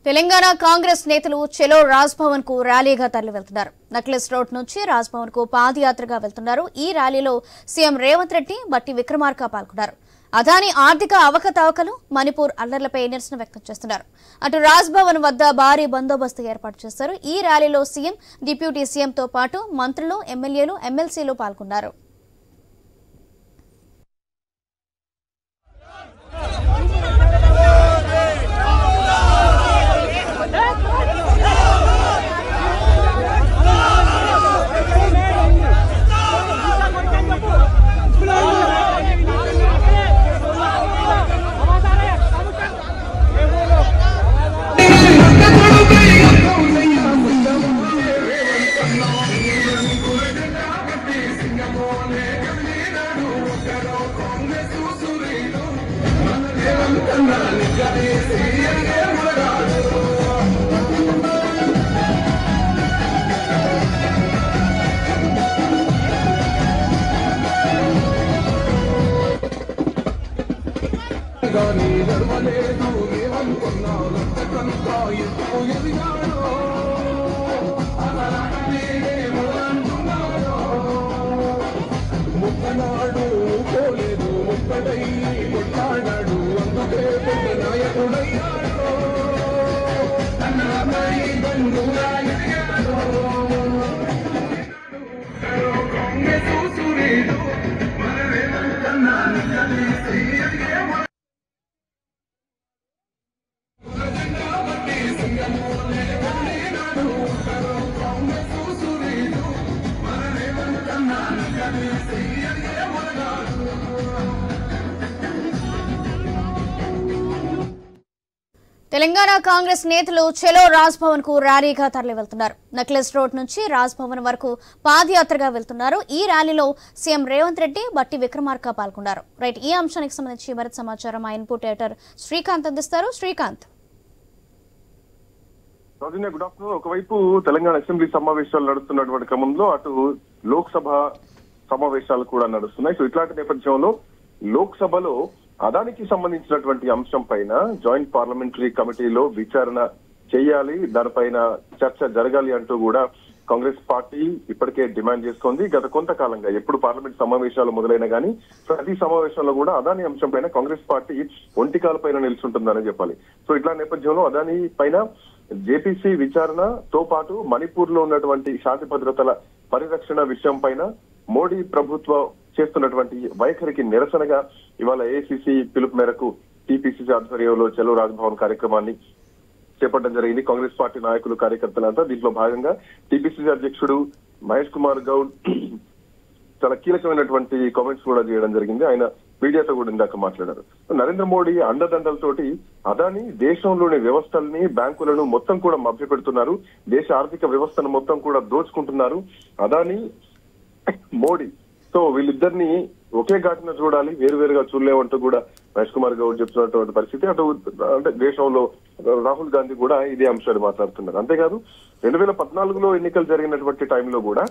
తెలంగాణ కాంగ్రెస్ నేతలు చెలో రాజ్భవన్ కు ర్యాలీగా తరలి వెళ్తున్నారు. నక్లెస్ రోడ్ నుంచి రాజ్భవన్ కు పాదయాత్రగా వెళ్తున్నారు. ఈ ర్యాలీలో సీఎం రేవంత్ రెడ్డి, బట్టి విక్రమార్క పాల్గొన్నారు. అదాని ఆర్థిక అవకతవకలు, మణిపూర్ అల్లర్లపై నిరసన వ్యక్తం చేస్తున్నారు. అటు రాజ్భవన్ వద్ద భారీ బందోబస్తు ఏర్పాటు చేశారు. ఈ ర్యాలీలో సీఎం, డిప్యూటీ సీఎంతో పాటు మంత్రులు, ఎమ్మెల్యేలు, ఎమ్మెల్సీలు పాల్గొన్నారు. తెలంగాణ కాంగ్రెస్ నేతలు చెలో రాజ్భవన్ కు ర్యాలీగా తరలి వెళ్తున్నారు. నక్లెస్ రోడ్ నుంచి రాజ్భవన్ వరకు పాదయాత్రగా వెళ్తున్నారు. ఈ ర్యాలీలో సీఎం రేవంత్ రెడ్డి, బట్టి విక్రమార్క పాల్గొన్నారు. రైట్, ఈ అంశానికి సంబంధించి మరింత సమాచారం మా ఇన్పుట్ ఎడిటర్ శ్రీకాంత్ అందిస్తారు. శ్రీకాంత్. Good afternoon. ఒకవైపు తెలంగాణ అసెంబ్లీ సమావేశాలు నడుస్తున్నటువంటి క్రమంలో అటు లోక్సభ సమావేశాలు కూడా నడుస్తున్నాయి. సో ఇట్లాంటి నేపథ్యంలో లోక్సభలో అదానికి సంబంధించినటువంటి అంశం పైన జాయింట్ పార్లమెంటరీ కమిటీలో విచారణ చేయాలి, దానిపైన చర్చ జరగాలి అంటూ కూడా కాంగ్రెస్ పార్టీ ఇప్పటికే డిమాండ్ చేస్తోంది. గత కొంతకాలంగా ఎప్పుడు పార్లమెంట్ సమావేశాలు మొదలైనా కానీ ప్రతి సమావేశంలో కూడా అదాని అంశం పైన కాంగ్రెస్ పార్టీ ఒంటికాల పైన నిలుచుంటుందని చెప్పాలి. సో ఇట్లా నేపథ్యంలో అదాని పైన జేపీసీ విచారణతో పాటు మణిపూర్ లో ఉన్నటువంటి శాంతి భద్రతల పరిరక్షణ విషయం పైన మోడీ ప్రభుత్వం చేస్తున్నటువంటి వైఖరికి నిరసనగా ఇవాళ ఏఐసీసీ పిలుపు మేరకు టీపీసీసీ ఆధ్వర్యంలో చలో రాజ్భవన్ కార్యక్రమాన్ని చేపట్టడం జరిగింది. కాంగ్రెస్ పార్టీ నాయకులు, కార్యకర్తలంతా దీంట్లో భాగంగా టీపీసీసీ అధ్యక్షుడు మహేష్ కుమార్ గౌడ్ చాలా కీలకమైనటువంటి కామెంట్స్ కూడా చేయడం జరిగింది. ఆయన మీడియాతో కూడా ఇందాక మాట్లాడారు. నరేంద్ర మోడీ అండదండలతోటి అదాని దేశంలోని వ్యవస్థల్ని, బ్యాంకులను మొత్తం కూడా మభ్యపెడుతున్నారు. దేశ ఆర్థిక వ్యవస్థను మొత్తం కూడా దోచుకుంటున్నారు అదాని, మోడీ. సో వీళ్ళిద్దరిని ఒకే ఘాటున చూడాలి, వేరువేరుగా చూడలేమంటూ కూడా మహేష్ కుమార్ గౌడ్ చెప్తున్నటువంటి పరిస్థితి. అటు అంటే దేశంలో రాహుల్ గాంధీ కూడా ఇదే అంశాన్ని మాట్లాడుతున్నారు. అంతేకాదు 2014లో ఎన్నికలు జరిగినటువంటి టైంలో కూడా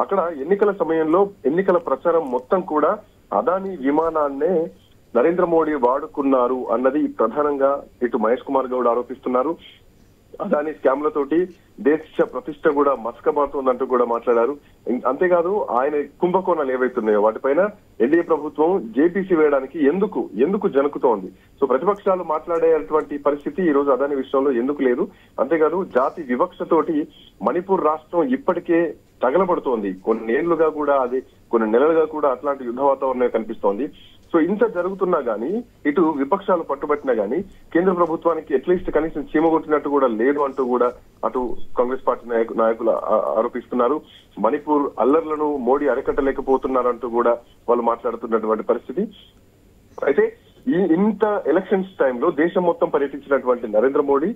అక్కడ ఎన్నికల సమయంలో ఎన్నికల ప్రచారం మొత్తం కూడా అదాని విమానాన్నే నరేంద్ర మోడీ వాడుకున్నారు అన్నది ప్రధానంగా ఇటు మహేష్ కుమార్ గౌడ్ ఆరోపిస్తున్నారు. అదాని స్కామ్లతోటి దేశ ప్రతిష్ట కూడా మసకబారుతోందంటూ కూడా మాట్లాడారు. అంతేకాదు ఆయన కుంభకోణాలు ఏవైతున్నాయో వాటిపైన ఎన్డీఏ ప్రభుత్వం జేపీసీ వేయడానికి ఎందుకు జనుకుతోంది. సో ప్రతిపక్షాలు మాట్లాడేటువంటి పరిస్థితి ఈ రోజు అదాని విషయంలో ఎందుకు లేదు. అంతేకాదు జాతి వివక్షతోటి మణిపూర్ రాష్ట్రం ఇప్పటికే తగలబడుతోంది. కొన్ని నెలలుగా కూడా అట్లాంటి యుద్ధ వాతావరణమే కనిపిస్తోంది. సో ఇంత జరుగుతున్నా గానీ ఇటు విపక్షాలు పట్టుబట్టినా గానీ కేంద్ర ప్రభుత్వానికి అట్లీస్ట్ కనీసం చీమగొట్టినట్టు కూడా లేదు అంటూ కూడా అటు కాంగ్రెస్ పార్టీ నాయకులు ఆరోపిస్తున్నారు. మణిపూర్ అల్లర్లను మోడీ అరికట్టలేకపోతున్నారంటూ కూడా వాళ్ళు మాట్లాడుతున్నటువంటి పరిస్థితి. అయితే ఇంత ఎలక్షన్స్ టైంలో దేశం మొత్తం పర్యటించినటువంటి నరేంద్ర మోడీ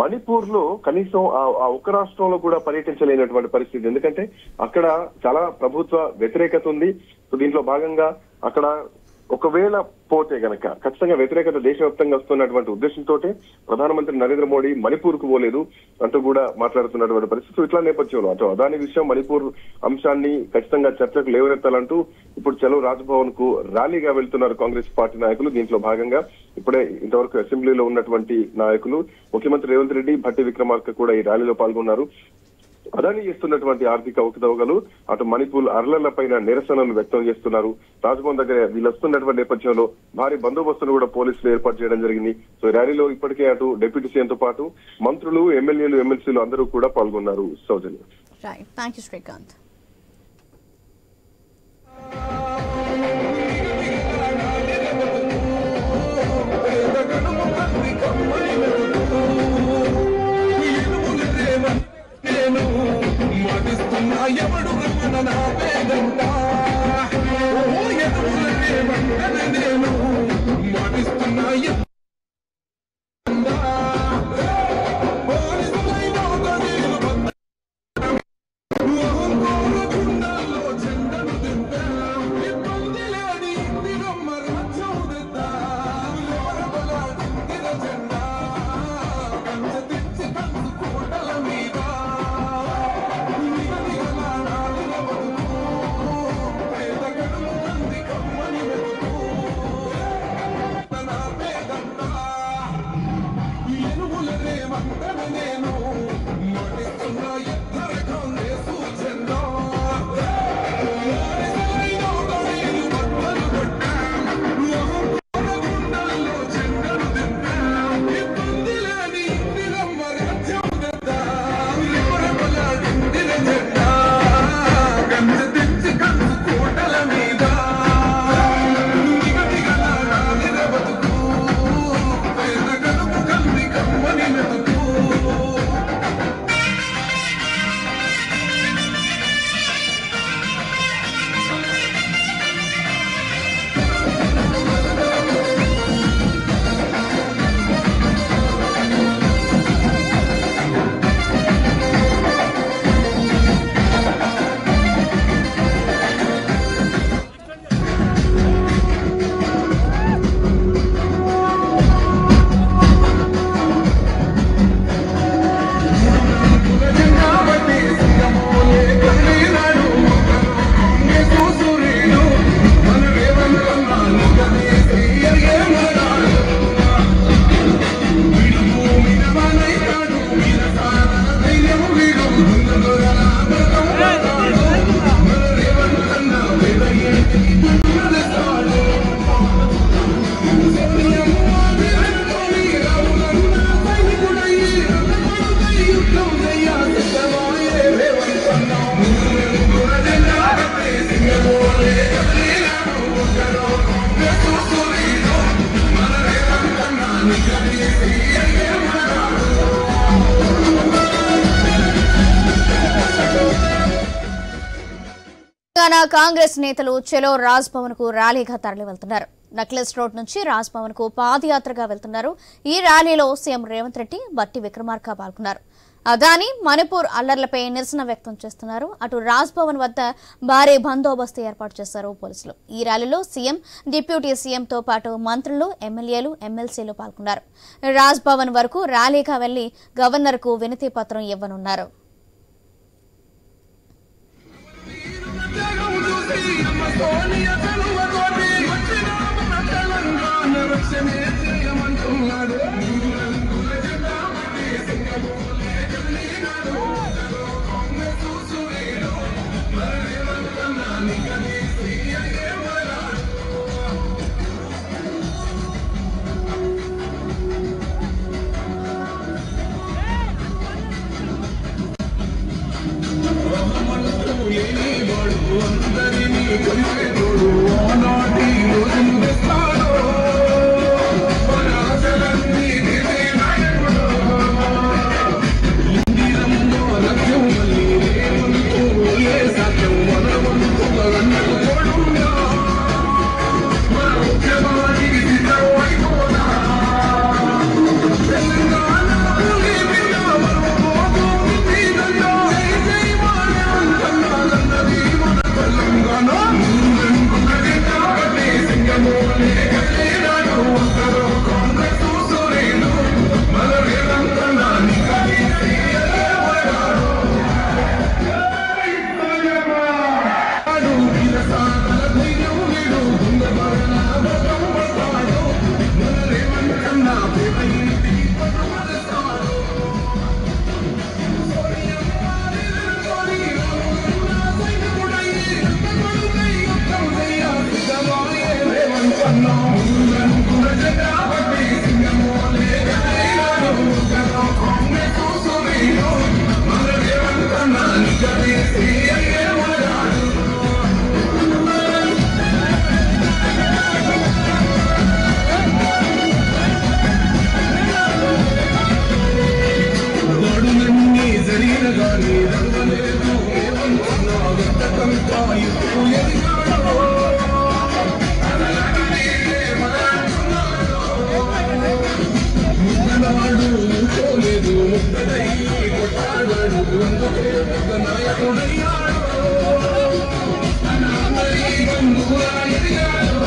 మణిపూర్ లో కనీసం ఆ ఒక్క రాష్ట్రంలో కూడా పర్యటించలేనటువంటి పరిస్థితి. ఎందుకంటే అక్కడ చాలా ప్రభుత్వ వ్యతిరేకత ఉంది. సో దీంట్లో భాగంగా అక్కడ ఒకవేళ పోతే గనక ఖచ్చితంగా వ్యతిరేకత దేశవ్యాప్తంగా వస్తున్నటువంటి ఉద్దేశంతో ప్రధానమంత్రి నరేంద్ర మోడీ మణిపూర్ కు పోలేదు అంటూ కూడా మాట్లాడుతున్నటువంటి పరిస్థితి. ఇట్లా నేపథ్యంలో అటు అదాని విషయం మణిపూర్ అంశాన్ని ఖచ్చితంగా చర్చకు లేవనెత్తాలంటూ ఇప్పుడు చలో రాజ్భవన్ కు ర్యాలీగా వెళ్తున్నారు కాంగ్రెస్ పార్టీ నాయకులు. దీంట్లో భాగంగా ఇప్పుడే ఇంతవరకు అసెంబ్లీలో ఉన్నటువంటి నాయకులు ముఖ్యమంత్రి రేవంత్ రెడ్డి, భట్టి విక్రమార్క కూడా ఈ ర్యాలీలో పాల్గొన్నారు. అదాని చేస్తున్నటువంటి ఆర్థిక అవకతవకలు అటు మణిపూర్ అర్లర్లపైన నిరసనలు వ్యక్తం చేస్తున్నారు. రాజ్భవన్ దగ్గర వీళ్ళు వస్తున్నటువంటి నేపథ్యంలో భారీ బందోబస్తును కూడా పోలీసులు ఏర్పాటు చేయడం జరిగింది. సో ర్యాలీలో ఇప్పటికే అటు డిప్యూటీ సీఎంతో పాటు మంత్రులు, ఎమ్మెల్యేలు, ఎమ్మెల్సీలు అందరూ కూడా పాల్గొన్నారు. సౌజన్య. Thank you Srikanth. ఎవడు రమణ పేదంట నేను మాటిస్తున్నా కాంగ్రెస్ నేతలు చలో రాజ్భవన్ కు ర్యాలీగా తరలి వెళ్తున్నారు. నక్లెస్ రోడ్ నుంచి రాజ్భవన్ కు పాదయాత్రగా వెళ్తున్నారు. ఈ ర్యాలీలో సీఎం రేవంత్ రెడ్డి, భట్టి విక్రమార్క పాల్గొన్నారు. అదాని మణిపూర్ అల్లర్లపై నిరసన వ్యక్తం చేస్తున్నారు. అటు రాజ్భవన్ వద్ద భారీ బందోబస్తు ఏర్పాటు చేశారు పోలీసులు. ఈ ర్యాలీలో సీఎం, డిప్యూటీ సీఎంతో పాటు మంత్రులు, ఎమ్మెల్యేలు, ఎమ్మెల్సీలు పాల్గొన్నారు. రాజ్భవన్ వరకు ర్యాలీగా వెళ్లి గవర్నర్ కు వినతి పత్రం ఇవ్వనున్నారు. ఎత్తు ఎదిగాడో ముద్దనాడు పోలేదు ముద్దడై కొట్టాడాడు అందుకే పెద్ద నాయకుడయ్యాడు అందరి బంధువులా ఎదిగాడు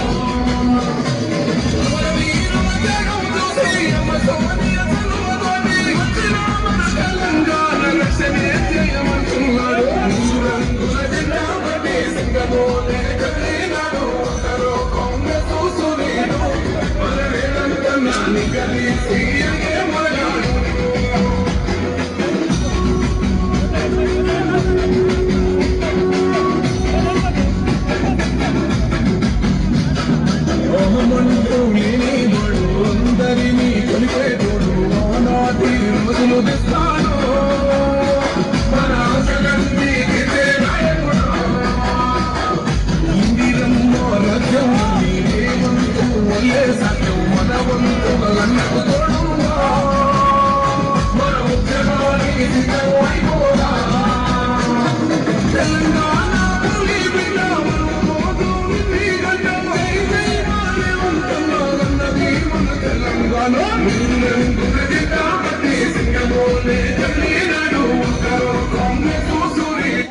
మన వీరుల త్యాగం చూసి అమ్మ సోనియ సలువతోటి వచ్చిన మన తెలంగాణ రక్షణే చేయమంటున్నాడు రంగుల జెండా పట్టి సింగమోలే కదిలినాడు ఒకరో కాంగ్రెస్ సూర్యుడు మన రేవంతన్నా నిగదీసి మొదలాడు ఓహమంటూ లేనివాడు అందరినీ కొలిపేటోడు ఆనాటి రోజులు తెస్తాడు మన ఆశలన్నీ గిట్టే నాయకుడు ఇందిరమ్మ రాజ్యం రేవంతు వల్లే సత్యం మన వంతులన్నకు తోడుగా మన ఉద్యమాన్ని సిద్ధం అయిపోదా తెలంగాణ సింగమోలే కదిలినాడు ఒకరో కాంగ్రెస్ సూర్యుడు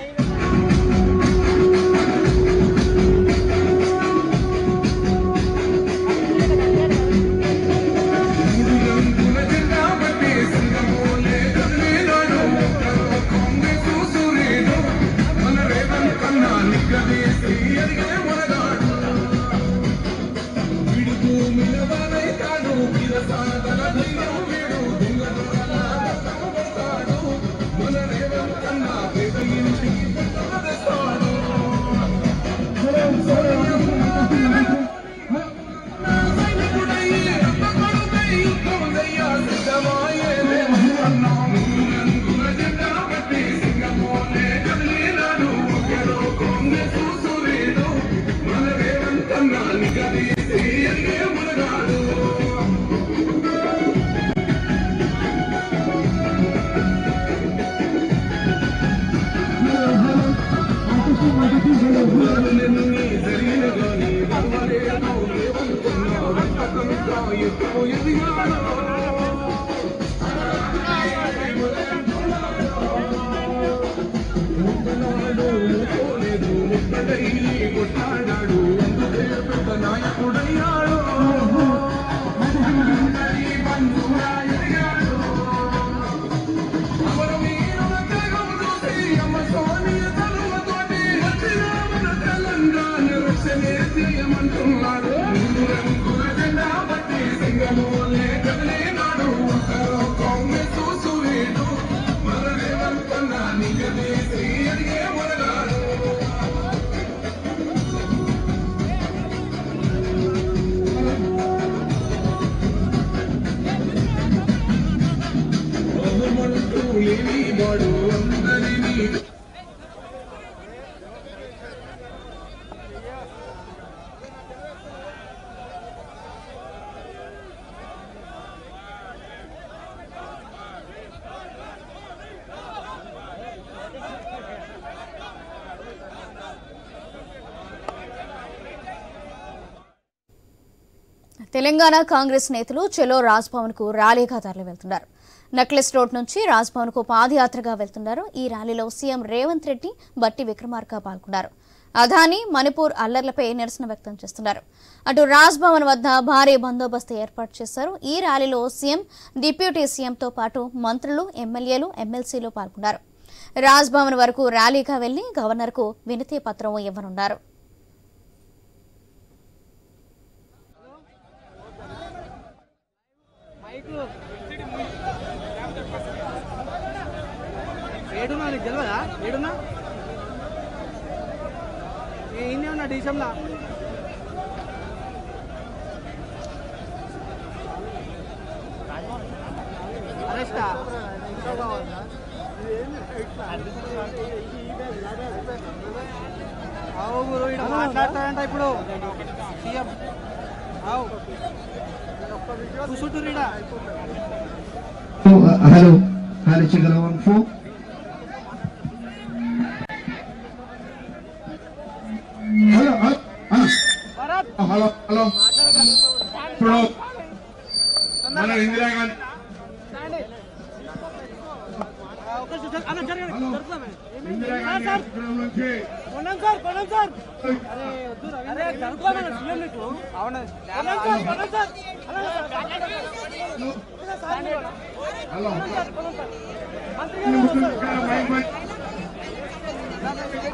కొట్టాడాడు అందుకే పెద్ద నాయకుడయ్యాడు బంధువులా ఎదిగాడు అమర వీరుల త్యాగం చూసి అమ్మ సోనియ సలువతోటి వచ్చిన మన తెలంగాణ రక్షణే చేయమంటున్నాడు రంగుల జెండా పట్టి సింగమోలే కదిలినాడు ఒకరో కాంగ్రెస్ సూర్యుడు మన రేవంతన్నా నిగదీసి ఎదిగే మొదలాడు ఓహమంటూ లేనివాడు అందరినీ తెలంగాణ కాంగ్రెస్ నేతలు చెలో రాజ్భవన్ కు ర్యాలీగా తరలి వెళ్తున్నారు. నక్లెస్ రోడ్ నుంచి రాజ్భవన్ కు పాదయాత్రగా వెళ్తున్నారు. ఈ ర్యాలీలో సీఎం రేవంత్ రెడ్డి, బట్టి విక్రమార్క పాల్గొన్నారు. అదానీ మణిపూర్ అల్లర్లపై నిరసన వ్యక్తం చేస్తున్నారు. అటు రాజ్భవన్ వద్ద భారీ బందోబస్తు ఏర్పాటు చేశారు. ఈ ర్యాలీలో సీఎం, డిప్యూటీ సీఎంతో పాటు మంత్రులు, ఎమ్మెల్యేలు, ఎమ్మెల్సీలు పాల్గొన్నారు. రాజ్భవన్ వరకు ర్యాలీగా వెళ్లి గవర్నర్కు వినతి పత్రం ఇవ్వనున్నారు. ఏడున్నా నీకు తెలియదా? ఏడున్నా ఏం ఉన్నా డీసంలా అరెస్టా అవు గురు ఇక్కడ మాట్లాడతాడంట ఇప్పుడు సీఎం. అవు కూర్చుంటురీడా. హలో హలో చిగల 14 హలో హలో ఇప్పుడు మన ఇందిరాగాంధీ ఇందిరాగాంధీ నుంచి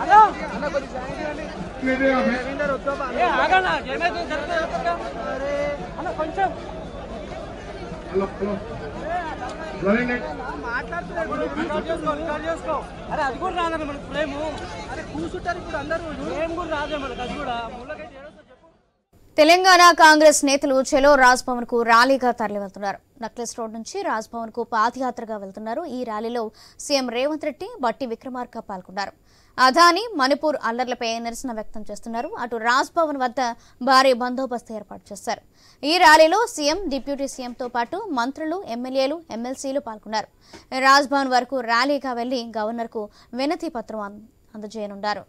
హలో అరే అది కూడా రాదండి మనకు ప్రేము. అరే కూర్చుంటారు ఇప్పుడు అందరూ ఏం కూడా రాదే మనకు అది కూడా. తెలంగాణ కాంగ్రెస్ నేతలు చెలో రాజ్భవన్ కు ర్యాలీగా తరలివెళ్తున్నారు. నక్లెస్ రోడ్ నుంచి రాజ్భవన్ కు పాదయాత్రగా వెళ్తున్నారు. ఈ ర్యాలీలో సీఎం రేవంత్ రెడ్డి, బట్టి విక్రమార్క పాల్గొన్నారు. అదాని, మణిపూర్ అల్లర్లపై నిరసన వ్యక్తం చేస్తున్నారు. అటు రాజ్భవన్ వద్ద భారీ బందోబస్తు ఏర్పాటు చేశారు. ఈ ర్యాలీలో సీఎం, డిప్యూటీ సీఎంతో పాటు మంత్రులు, ఎమ్మెల్యేలు, ఎమ్మెల్సీలు పాల్గొన్నారు. రాజ్భవన్ వరకు ర్యాలీగా వెళ్లి గవర్నర్ కు వినతి పత్రం అందజేయనున్నారు.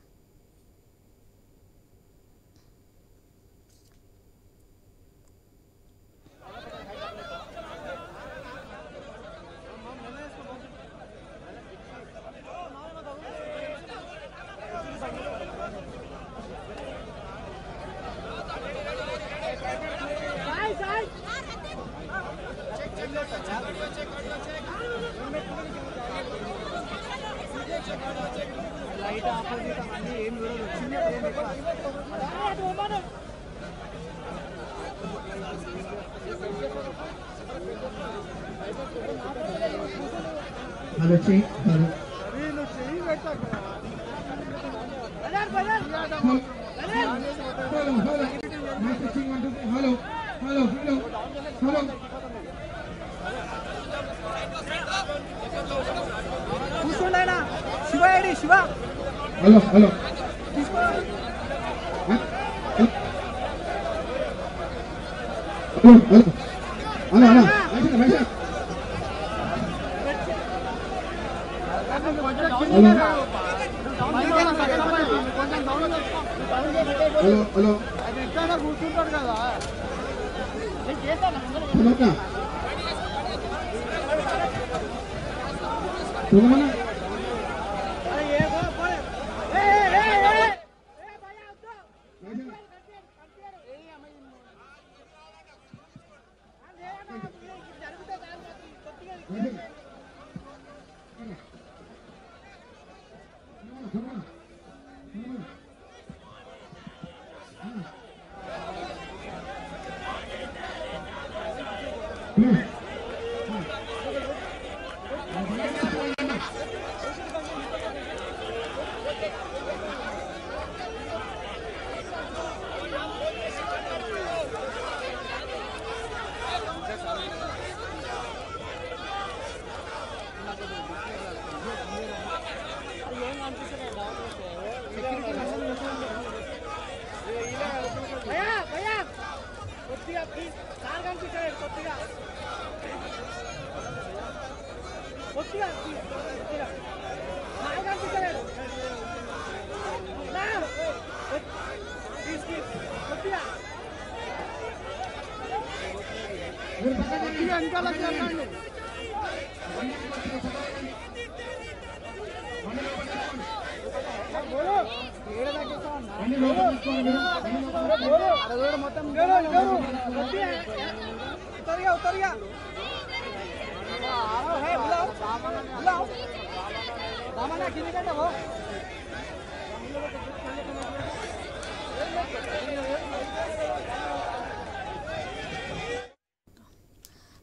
హలో హలో హలో కూర్చుంటాడు కదా.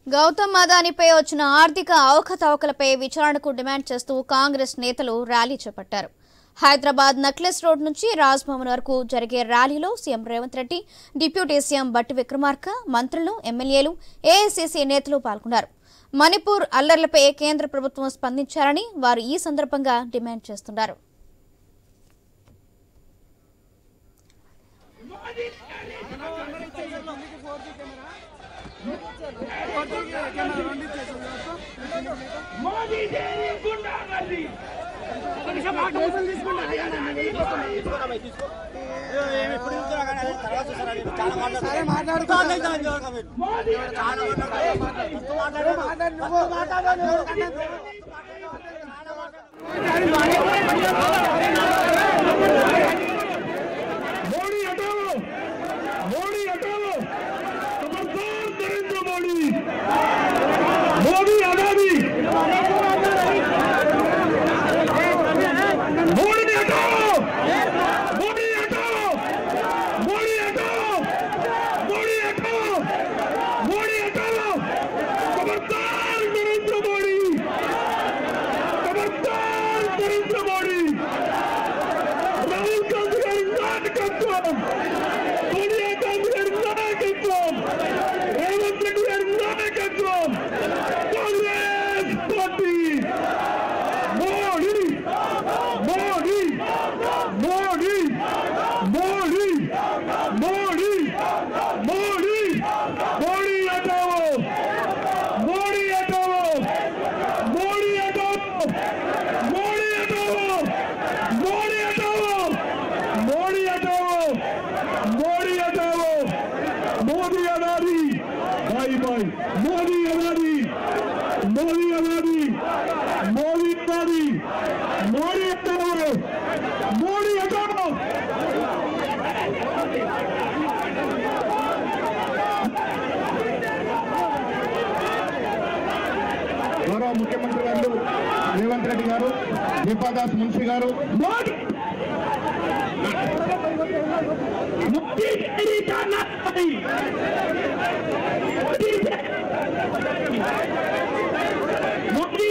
గౌతమ్ అదానిపై వచ్చిన ఆర్థిక అవకతవకలపై విచారణకు డిమాండ్ చేస్తూ కాంగ్రెస్ నేతలు ర్యాలీ చేపట్టారు. హైదరాబాద్ నక్లెస్ రోడ్ నుంచి రాజ్భవన్ వరకు జరిగే ర్యాలీలో CM Revanth Reddy, deputy CM బట్టి విక్రమార్క, మంత్రులు, ఎమ్మెల్యేలు, ఏఐసీసీ నేతలు పాల్గొన్నారు. మణిపూర్ అల్లర్లపై కేంద్ర ప్రభుత్వం స్పందించాలని వారు ఈ సందర్భంగా డిమాండ్ చేస్తున్నారు. मोदी हटाओ, मोदी हटाओ, खबरदार नरेंद्र मोदी, मोदी आजादी, मोदी हटाओ, मोदी हटाओ, मोदी हटाओ, मोदी हटाओ, मोदी हटाओ, खबरदार नरेंद्र मोदी, खबरदार नरेंद्र मोदी, राहुल गांधी गारी नायकत्వం, सोनिया गांधी गारी नायकत्వం, రేవంత్ రెడ్డి గారి నాయకత్వం, కాంగ్రెస్ పార్టీ, మోడీ మోడీ మోడీ మోడీ మోడీ మోడీ మోడీ హటాओ, మోడీ హటాओ, మోడీ హటాओ, మోడీ హటాओ, మోడీ हटाओ, मोदी हटाओ, मोदी हटाओ, मोदी आजादी, भाई भाई, मोदी आजादी, मोदी आजादी, मोदी आजादी, मोदी हटाओ, मोदी हटाओ। गौरव मुख्यमंत्री गारू रेवंत रेड्डी गारू दीपादास मुंशी गारू मुक्ति तेरी जाना नहीं, मुक्ति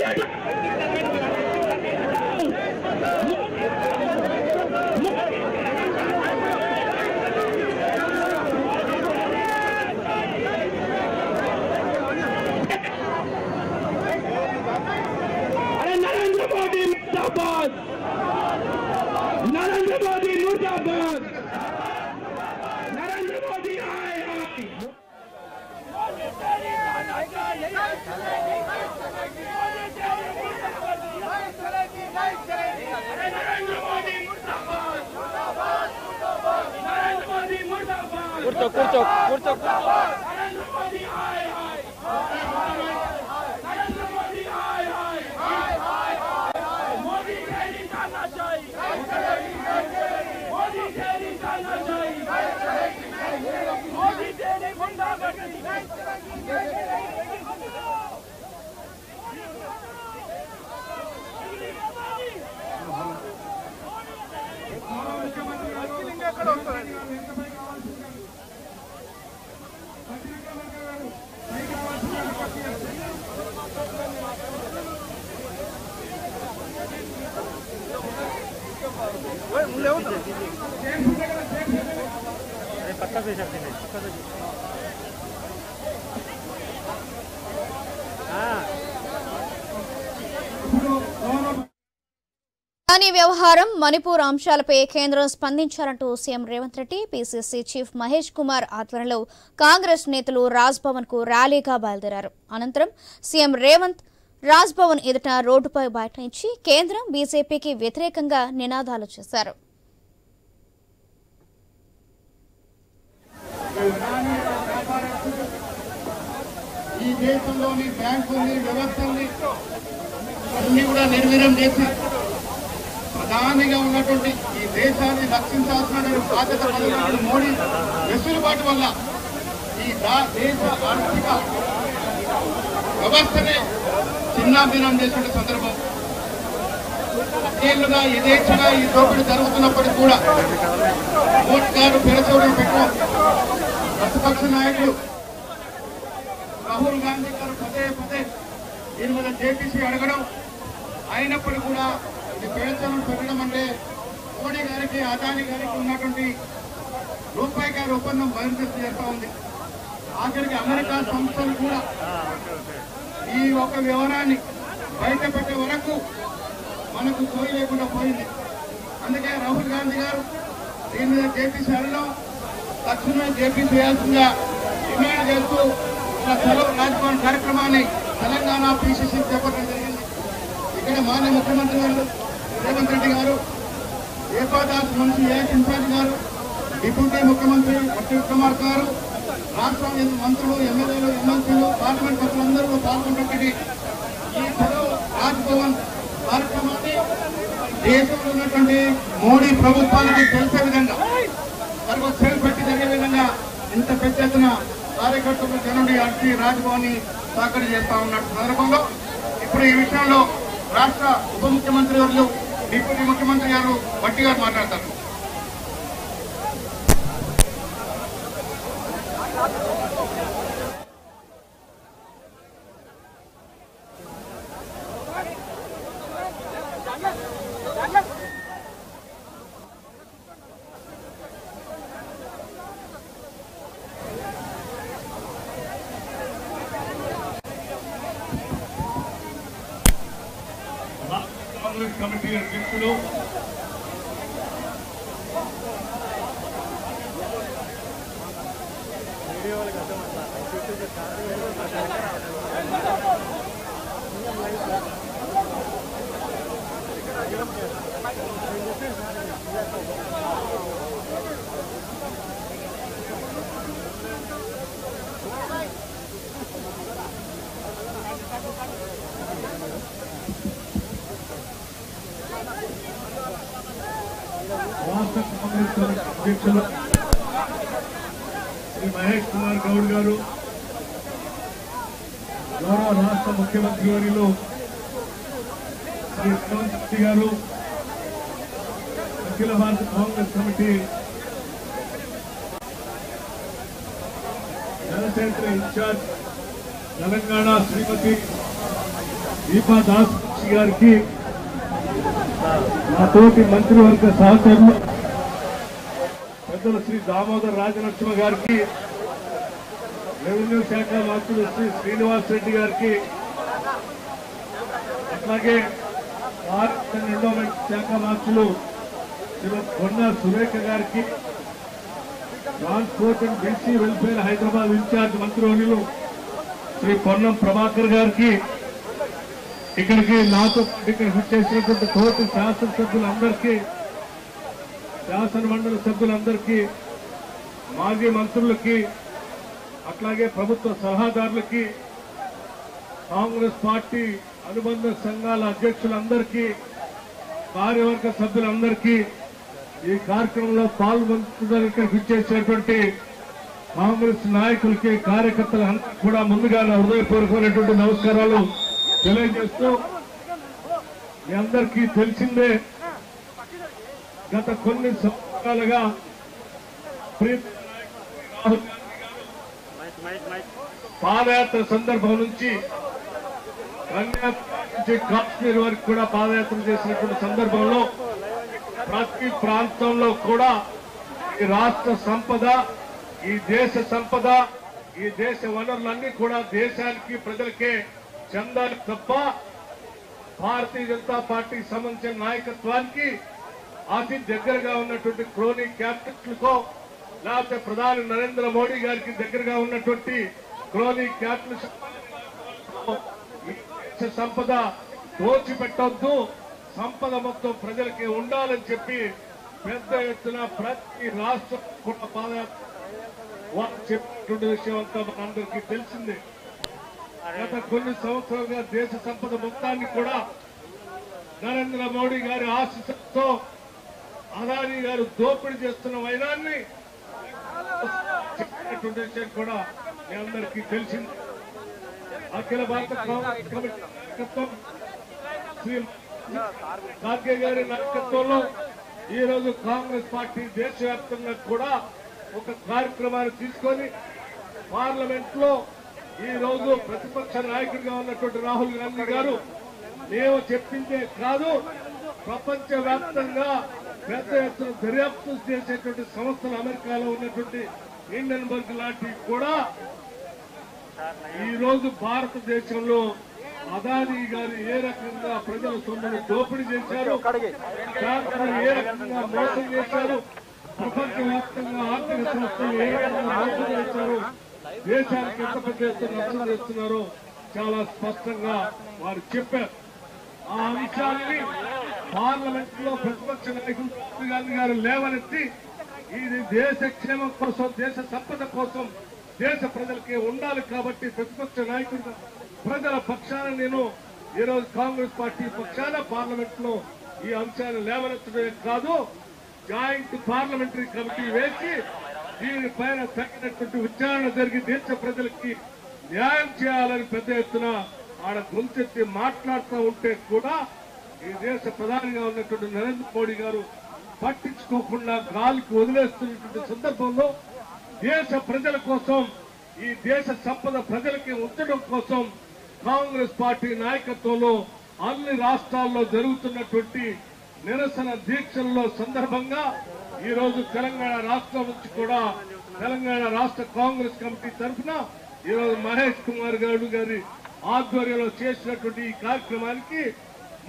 अरे नरेंद्र मोदी मुर्दाबाद, नरेंद्र मोदी मुर्दाबाद, नरेंद्र मोदी आए आए। అదానీ వ్యవహారం మణిపూర్ అంశాలపై కేంద్రం స్పందించాలంటూ CM Revanth Reddy PCC chief Mahesh Kumar ఆధ్వర్యంలో కాంగ్రెస్ నేతలు రాజ్భవన్ కు ర్యాలీగా బయలుదేరారు. అనంతరం సీఎం రేవంత్ రాజ్భవన్ ఎదుట రోడ్డుపై బైఠాయించి కేంద్రం బీజేపీకి వ్యతిరేకంగా నినాదాలు చేశారు. ఈ దేశంలోని బ్యాంకుల్ని వ్యవస్థల్ని అన్ని కూడా నిర్వీర్యం చేసి ప్రధానిగా ఉన్నటువంటి ఈ దేశాన్ని రక్షించాల్సిన బాధ్యత కలిగిన మోడీ వెసులుబాటు వల్ల ఈ దేశ ఆర్థిక వ్యవస్థనే చిన్నాభిన్నం చేసిన సందర్భం. ఏళ్లుగా యథేచ్ఛగా ఈ దోపిడీ జరుగుతున్నప్పటికీ కూడా మోడీ గారు పెరచూడని పెట్టడం ప్రతిపక్ష నాయకులు రాహుల్ గాంధీ గారు పదే పదే దీని మీద జేపీసీ అడగడం అయినప్పటికీ కూడా ఇది పేర్చడం పెట్టడం అంటే మోడీ గారికి అదానీ గారికి ఉన్నటువంటి రూపాయి గారి ఒప్పందం బహిర్గతం చేస్తూ ఉంది. ఆఖరికి అమెరికా సంస్థలు కూడా ఈ ఒక వివరాన్ని బయటపెట్టే వరకు మనకు సోయి లేకుండా పోయింది. అందుకే రాహుల్ గాంధీ గారు దీని మీద జేపీసీ అడగడం తక్షణమే జేపీసీ చేయాల్సిందిగా డిమాండ్ చేస్తూ సెలవు రాజ్భవన్ కార్యక్రమాన్ని తెలంగాణ పీసీసీ చేపట్టడం జరిగింది. ఇక్కడ మాన్య ముఖ్యమంత్రి గారు రేవంత్ రెడ్డి గారు, దీపాదాస్ మున్సి ఏఎస్ ఇన్ఛార్జ్ గారు, డిప్యూటీ ముఖ్యమంత్రి బట్టి విక్రమార్క గారు, రాష్ట్ర మంత్రులు, ఎమ్మెల్యేలు, ఎమ్మెల్సీలు, పార్లమెంట్ సభ్యులందరూ పాల్గొన్నటువంటి ఈ చలో రాజ్భవన్ కార్యక్రమాన్ని దేశంలో ఉన్నటువంటి మోడీ ప్రభుత్వానికి తెలిసే విధంగా మరొక సెల్ పెట్టి జరిగే విధంగా ఇంత పెద్ద ఎత్తున కార్యకర్తలు జనుడి అట్టి రాజ్భవన్ ని సాకరీ చేస్తా ఉన్న సందర్భంలో ఇప్పుడు ఈ విషయంలో రాష్ట్ర ఉప ముఖ్యమంత్రి గారు, డిప్యూటీ ముఖ్యమంత్రి గారు బట్టి గారు మాట్లాడతారు. కాంగ్రెస్ కమిటీ అధ్యక్షులు రాష్ట్ర కాంగ్రెస్ కమిటీ అధ్యక్షులు శ్రీ మహేష్ కుమార్ గౌడ్ గారు, గౌరవ రాష్ట్ర ముఖ్యమంత్రి వర్యులు శ్రీ రేవంత్ రెడ్డి గారు, అఖిల భారత కాంగ్రెస్ కమిటీ జనసేన ఇన్ఛార్జ్ తెలంగాణ శ్రీమతి దీపా దాస్ గారికి, మా తోటి మంత్రివర్గ సహచరులు పెద్దలు శ్రీ దామోదర్ రాజలక్ష్మ గారికి, రెవెన్యూ శాఖ మంత్రులు శ్రీ శ్రీనివాస్ రెడ్డి గారికి, అట్లాగే భారత ఎండోమెంట్ శాఖ మంత్రులు శ్రీమతి కొండా సురేఖ గారికి, transport and BC welfare Hyderabad in charge మంత్రివర్యులు శ్రీ పొన్నం ప్రభాకర్ గారికి, ఇక్కడికి నాతో ఇక్కడికి వచ్చేసినటువంటి తోటి శాసనసభ్యులందరికీ, శాసన మండలి సభ్యులందరికీ, మాజీ మంత్రులకి, అట్లాగే ప్రభుత్వ సలహాదారులకి, కాంగ్రెస్ పార్టీ అనుబంధ సంఘాల అధ్యక్షులందరికీ, కార్యవర్గ సభ్యులందరికీ, ఈ కార్యక్రమంలో పాల్గొంటున్నారు ఇక్కడికి వచ్చేసినటువంటి కాంగ్రెస్ నాయకులకి, కార్యకర్తలందరికీ కూడా ముందుగా నా హృదయపూర్వకమైనటువంటి నమస్కారాలు తెలియజేస్తూ, మీ అందరికీ తెలిసిందే గత కొన్ని సంవత్సరాలుగా రాహుల్ గాంధీ గారు పాదయాత్ర సందర్భం నుంచి కన్యాకుమారి నుంచి కాశ్మీర్ వరకు కూడా పాదయాత్ర చేసినటువంటి సందర్భంలో ప్రతి ప్రాంతంలో కూడా ఈ రాష్ట్ర సంపద, ఈ దేశ సంపద, ఈ దేశ వనరులన్నీ కూడా దేశానికి, ప్రజలకే చెందాలి తప్ప భారతీయ జనతా పార్టీకి సంబంధించిన నాయకత్వానికి అతి దగ్గరగా ఉన్నటువంటి క్రోనీ క్యాపిటల్కో, లేకపోతే ప్రధాని నరేంద్ర మోడీ గారికి దగ్గరగా ఉన్నటువంటి క్రోనీ క్యాపిటల్ సంపద దోచిపెట్టొద్దు, సంపద మొత్తం ప్రజలకి ఉండాలని చెప్పి పెద్ద ఎత్తున ప్రతి రాష్ట్రం కూడా పాదయాత్ర చెప్పినటువంటి విషయం అంతా మనందరికీ తెలిసిందే. గత కొన్ని సంవత్సరాలుగా దేశ సంపద మొత్తాన్ని కూడా నరేంద్ర మోడీ గారి ఆశీస్సులతో అదానీ గారు దోపిడీ చేస్తున్న వైనాన్ని చెప్పినటువంటి విషయం కూడా మీ అందరికీ తెలిసింది. అఖిల భారత కాంగ్రెస్ కమిటీ నాయకత్వం శ్రీ ఖార్గే గారి నాయకత్వంలో ఈ రోజు కాంగ్రెస్ పార్టీ దేశవ్యాప్తంగా కూడా ఒక కార్యక్రమాన్ని తీసుకొని పార్లమెంట్ లో ఈ రోజు ప్రతిపక్ష నాయకుడిగా ఉన్నటువంటి రాహుల్ గాంధీ గారు మేము చెప్పిందే కాదు, ప్రపంచ వ్యాప్తంగా పెద్ద ఎత్తున దర్యాప్తు చేసేటువంటి సంస్థలు అమెరికాలో ఉన్నటువంటి హిండెన్బర్గ్ లాంటివి కూడా ఈ రోజు భారతదేశంలో అదానీ గారు ఏ రకంగా ప్రజల సొమ్మును దోపిడీ చేశారు, ఏ రకంగా మోసం చేశారు, ప్రపంచ వ్యాప్తంగా ఆర్థిక సంస్థలు ఏ రకంగా మోసం చేశారు, దేశానికి ఎంత పెద్ద ఎత్తున నష్టం చేస్తున్నారో చాలా స్పష్టంగా వారు చెప్పారు. ఆ అంశాన్ని పార్లమెంట్ లో ప్రతిపక్ష నాయకులు రాహుల్ గాంధీ గారు లేవనెత్తి ఇది దేశ క్షేమం కోసం, దేశ సంపద కోసం, దేశ ప్రజలకే ఉండాలి. కాబట్టి ప్రతిపక్ష నాయకుడిగా ప్రజల పక్షాన నేను ఈరోజు కాంగ్రెస్ పార్టీ పక్షాన పార్లమెంట్ లో ఈ అంశాన్ని లేవనెత్తడమే కాదు, జాయింట్ పార్లమెంటరీ కమిటీ వేసి దీనిపైన తగినటువంటి విచారణ జరిగి దేశ ప్రజలకి న్యాయం చేయాలని పెద్ద ఎత్తున ఆడ గొంతెత్తి మాట్లాడుతూ ఉంటే కూడా ఈ దేశ ప్రధానిగా ఉన్నటువంటి నరేంద్ర మోడీ గారు పట్టించుకోకుండా గాలికి వదిలేస్తున్నటువంటి సందర్భంలో దేశ ప్రజల కోసం, ఈ దేశ సంపద ప్రజలకి ఉంచడం కోసం కాంగ్రెస్ పార్టీ నాయకత్వంలో అన్ని రాష్ట్రాల్లో జరుగుతున్నటువంటి నిరసన దీక్షల్లో సందర్భంగా ఈ రోజు తెలంగాణ రాష్ట్రం నుంచి కూడా తెలంగాణ రాష్ట్ర కాంగ్రెస్ కమిటీ తరఫున ఈ రోజు మహేష్ కుమార్ గౌడ్ గారి ఆధ్వర్యంలో చేసినటువంటి ఈ కార్యక్రమానికి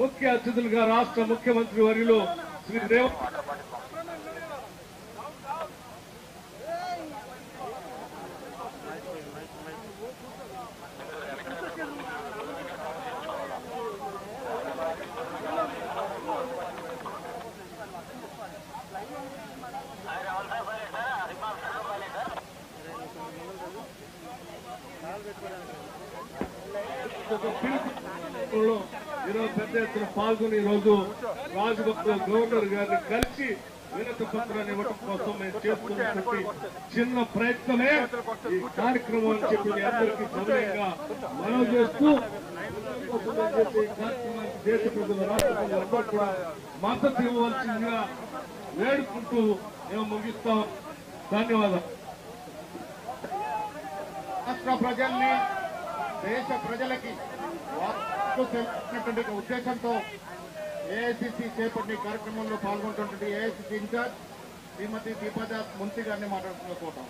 ముఖ్య అతిథులుగా రాష్ట్ర ముఖ్యమంత్రి వర్యులు శ్రీ రేవంత్ ఈరోజు పెద్ద ఎత్తున పాల్గొని ఈరోజు రాజభవన్ గవర్నర్ గారిని కలిసి వినతి పత్రాన్ని ఇవ్వడం కోసం మేము చేస్తున్నటువంటి చిన్న ప్రయత్నమే ఈ కార్యక్రమం అని చెప్పి మీ అందరికీ సవినయంగా మనవి చేస్తూ ఈ కార్యక్రమానికి దేశ ప్రజలు, రాష్ట్ర ప్రజలందరూ కూడా మద్దతు ఇవ్వవలసిందిగా వేడుకుంటూ మేము ముగిస్తాం. ధన్యవాదాలు. రాష్ట్ర ప్రజల్ని, దేశ ప్రజలకి తెలిసినటువంటి ఉద్దేశంతో ఏఐసిసి చేపట్టిన కార్యక్రమంలో పాల్గొంటున్నటువంటి ఏఐసిసి ఇన్ఛార్జ్ శ్రీమతి దీపాదాస్ ముంతి గారిని మాట్లాడుతున్న కోటాం.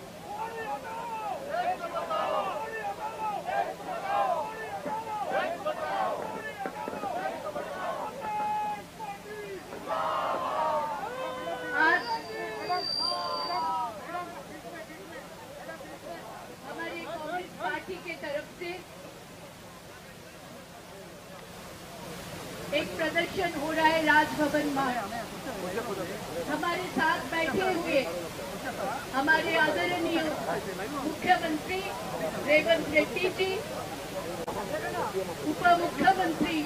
हमारी कांग्रेस पार्टी के तरफ से एक प्रदर्शन हो रहा है राजभवन में। हमारे साथ बैठे हुए हमारे आदरणीय मुख्यमंत्री रेवंत रेड्डी जी, उप मुख्यमंत्री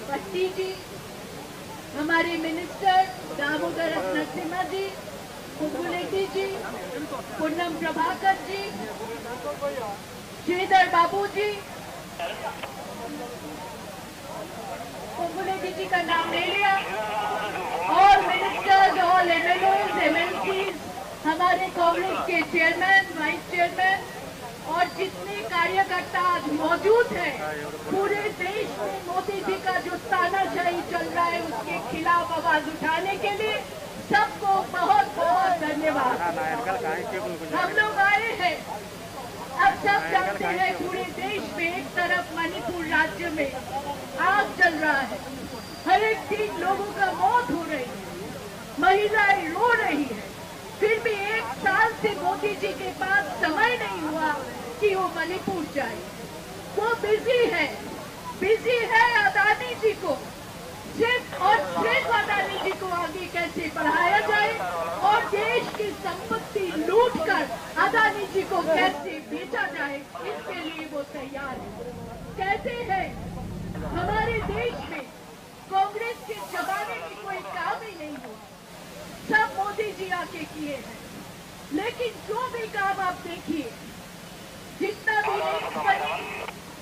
भट्टी जी, हमारे मिनिस्टर दामोदर नरसिम्हा जी, कुंगुलेटी जी, पूनम प्रभाकर जी, श्रीधर बाबू जी, कुंगुलेटी जी का नाम ले लिया, और मिनिस्टर्स, ऑल एमएलएज, एमएलसीज, हमारे कांग्रेस के चेयरमैन, वाइस चेयरमैन और जितने कार्यकर्ता आज मौजूद हैं, पूरे देश में मोदी जी का जो तानाशाही चल रहा है उसके खिलाफ आवाज उठाने के लिए सबको बहुत बहुत धन्यवाद। हम लोग आए हैं, अब सब जानते हैं पूरे देश में एक तरफ मणिपुर राज्य में आग चल रहा है, हर एक 3 लोगों का मौत हो रही है, महिलाएं रो रही है, फिर भी 1 साल से मोदी जी के पास समय नहीं हुआ कि वो मणिपुर जाए। वो बिजी है अदानी जी को सिर्फ और सिर्फ अदानी जी को आगे कैसे बढ़ाया जाए और देश की संपत्ति लूटकर अदानी जी को कैसे बेचा जाए, इसके लिए वो तैयार है। कहते हैं हमारे देश में कांग्रेस के जमाने में कोई काम ही नहीं हुआ, सब मोदी जी आके किए हैं। लेकिन जो भी काम आप देखिए, जितना भी एम्स बनी,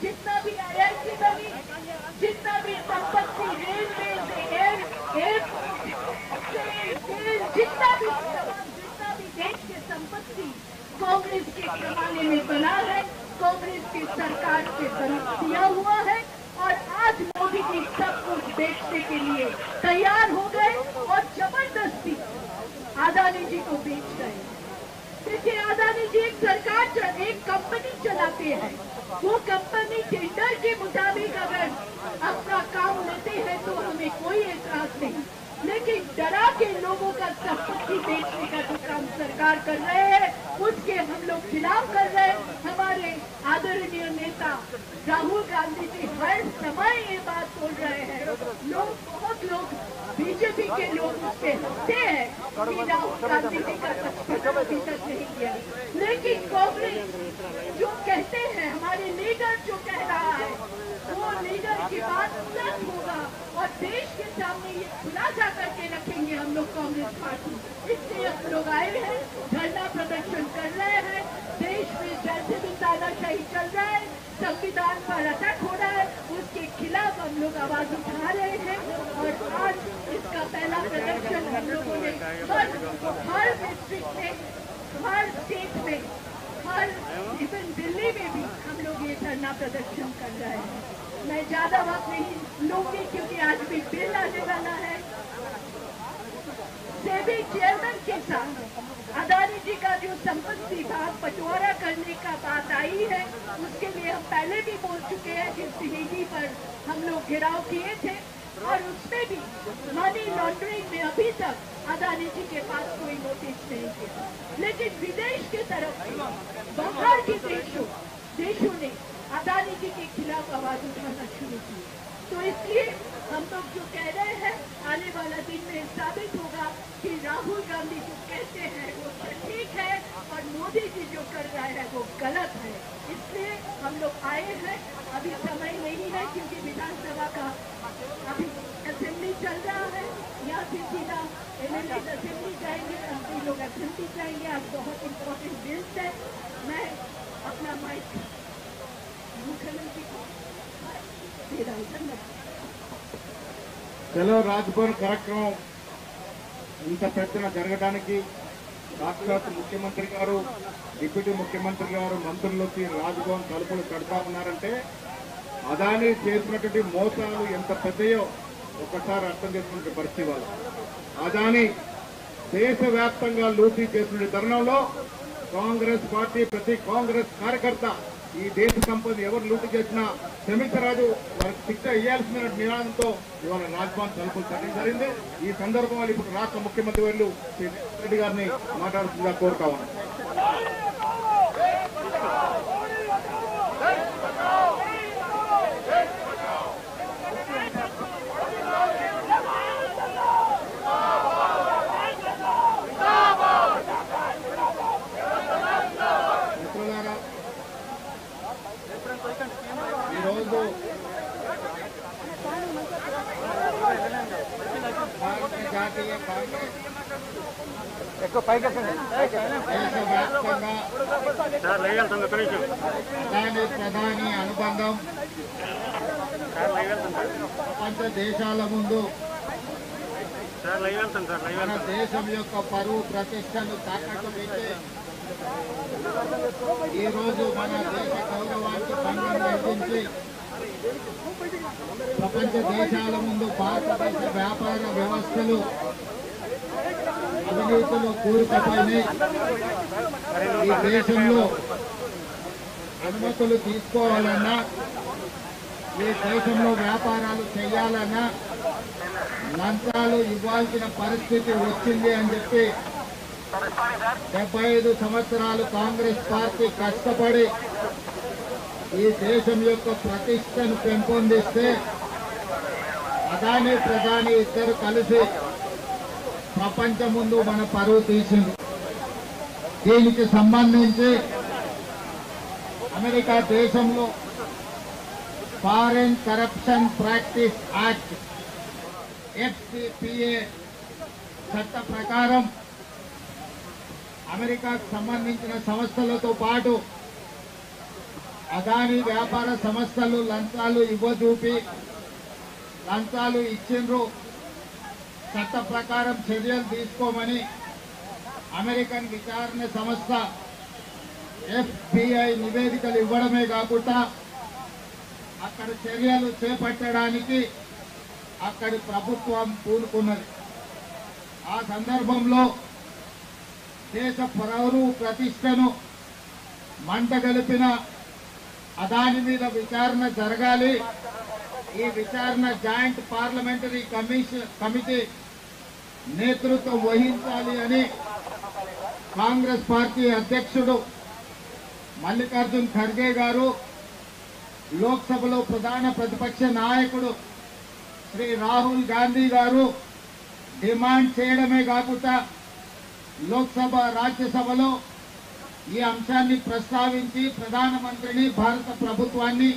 जितना भी IIT बनी, जितना भी संपत्ति रेलवे जितना भी देश की संपत्ति कांग्रेस के जमाने में बना है, कांग्रेस की सरकार के तरफ दिया हुआ है, और आज मोदी जी सब कुछ बेचने के लिए तैयार हो गए और जबरदस्ती अदानी जी को बेच गए। देखिए अदानी जी एक कंपनी चलाते हैं, वो कंपनी टेंडर के मुताबिक अगर अपना काम लेते हैं तो हमें कोई एतराज नहीं, लेकिन डरा के लोगों का संपत्ति बेचने का जो काम सरकार कर रहे हैं उसके हम लोग खिलाफ कर रहे हैं। हमारे आदरणीय नेता राहुल गांधी जी हर समय ये बात बोल रहे हैं, बहुत लोग बीजेपी के लोग उस पे हंसते हैं, कि राहुल गांधी जी का 55 अभी तक नहीं किया। लेकिन कांग्रेस जो कहते हैं, हमारे लीडर जो कह रहा है, वो लीडर की बात सच होगा और देश के सामने ये खुलासा करके रखेंगे हम लोग कांग्रेस पार्टी। इसलिए हम लोग आए हैं, धरना प्रदर्शन कर रहे हैं। देश में जैसे भी तानाशाही चल रहा है, संविधान पर अटैक हो रहा है, उसके खिलाफ हम लोग आवाज उठा रहे हैं। और आज इसका पहला प्रदर्शन हम लोगों ने हर डिस्ट्रिक्ट में, हर स्टेट में, हर इवन दिल्ली में भी हम लोग ये धरना प्रदर्शन कर रहे हैं। मैं ज्यादा वक्त नहीं लूंगी क्योंकि आज भी बिल आने वाला है। सेबी चेयरमैन के साथ अदानी जी का जो संपत्ति भाग बंटवारा करने का बात आई है, उसके लिए हम पहले भी बोल चुके हैं कि सीबीडी पर हम लोग घेराव किए थे और उसमें भी मनी लॉन्ड्रिंग में अभी तक अदानी जी के पास कोई नोटिस नहीं किया। लेकिन विदेश के तरफ बाहर के देशों ने अदानी जी के खिलाफ आवाज उठाना शुरू की। तो इसलिए हम लोग जो कह रहे हैं, आने वाला दिन में साबित होगा कि राहुल गांधी जो कहते हैं वो ठीक है और मोदी जी जो कर रहा है वो गलत है। इसलिए हम लोग आए हैं। अभी समय नहीं है क्योंकि विधानसभा का अभी असेंबली चल रहा है। यहाँ से सीधा एमएलए असेंबली जाएंगे, मंत्री लोग असेंबली जाएंगे। आज बहुत इम्पोर्टेंट बिल्स है। मैं अपना माइक मुख्यमंत्री को दे रहा हूँ। धन्यवाद। చలో రాజ్భవన్ కార్యక్రమం ఇంత పెద్దన జరగడానికి రాష్ట్ర ముఖ్యమంత్రి గారు, డిప్యూటీ ముఖ్యమంత్రి గారు, మంత్రులు వచ్చి రాజ్భవన్ తలుపులు కడతా ఉన్నారంటే అదానీ చేసినటువంటి మోసాలు ఎంత పెద్దయో ఒకసారి అర్థం చేసుకునే పరిస్థితి వాళ్ళు. అదానీ దేశవ్యాప్తంగా లూటీ చేసిన తరుణంలో కాంగ్రెస్ పార్టీ, ప్రతి కాంగ్రెస్ కార్యకర్త ఈ దేశ సంపద ఎవరు లూటీ చేసినా క్షమించరాదు, వారికి శిక్ష ఇవ్వాల్సిన నినాదంతో ఇవాళ రాజ్భవన్ తలుపులు తగ్గడం జరిగింది. ఈ సందర్భంలో ఇప్పుడు రాష్ట్ర ముఖ్యమంత్రి వర్యులు శ్రీ రేవంత్ రెడ్డి గారిని మాట్లాడుతుందిగా కోరుతా ఉన్నాను. ఈరోజు భారత జాతీయ కాంగ్రెస్ దేశవ్యాప్తంగా ప్రధాని అనుబంధం ప్రపంచ దేశాల ముందు మన దేశం యొక్క పరువు ప్రతిష్టను తాకట్టు పెట్టి ఈ రోజు మన దేశ గౌరవానికి భంగం కలిగించి ప్రపంచ దేశాల ముందు భారతదేశ వ్యాపార వ్యవస్థలు అవినీతులు కూరుకుపోయినాయి. ఈ దేశంలో అనుమతులు తీసుకోవాలన్నా, ఈ దేశంలో వ్యాపారాలు చేయాలన్నా లంచాలు ఇవ్వాల్సిన పరిస్థితి వచ్చింది అని చెప్పి 75 సంవత్సరాలు కాంగ్రెస్ పార్టీ కష్టపడి ఈ దేశం యొక్క ప్రతిష్టను పెంపొందిస్తే అదానీ ప్రధాని ఇద్దరు కలిసి ప్రపంచం ముందు మన పరువు తీసింది. దీనికి సంబంధించి అమెరికా దేశంలో foreign corruption practice act FCPA చట్ట ప్రకారం అమెరికాకు సంబంధించిన సంస్థలతో పాటు అదానీ వ్యాపార సంస్థలు లంచాలు ఇవ్వజూపి లంచాలు ఇచ్చిండ్రు, చట్ట ప్రకారం చర్యలు తీసుకోమని అమెరికన్ విచారణ సంస్థ FBI నివేదికలు ఇవ్వడమే కాకుండా అక్కడ చర్యలు చేపట్టడానికి అక్కడి ప్రభుత్వం పూనుకున్నది. ఆ సందర్భంలో దేశ పరువు ప్రతిష్టను మంటగలిపిన అదాని మీద విచారణ జరగాలి. ఈ విచారణ జాయింట్ పార్లమెంటరీ కమిటీ నేతృత్వం వహించాలి అని కాంగ్రెస్ పార్టీ అధ్యక్షుడు మల్లికార్జున్ ఖర్గే గారు, లోక్సభలో ప్రధాన ప్రతిపక్ష నాయకుడు శ్రీ రాహుల్ గాంధీ గారు డిమాండ్ చేయడమే కాకుండా లోక్సభ రాజ్యసభలో ఈ అంశాన్ని ప్రస్తావించి ప్రధానమంత్రిని భారత ప్రభుత్వాన్ని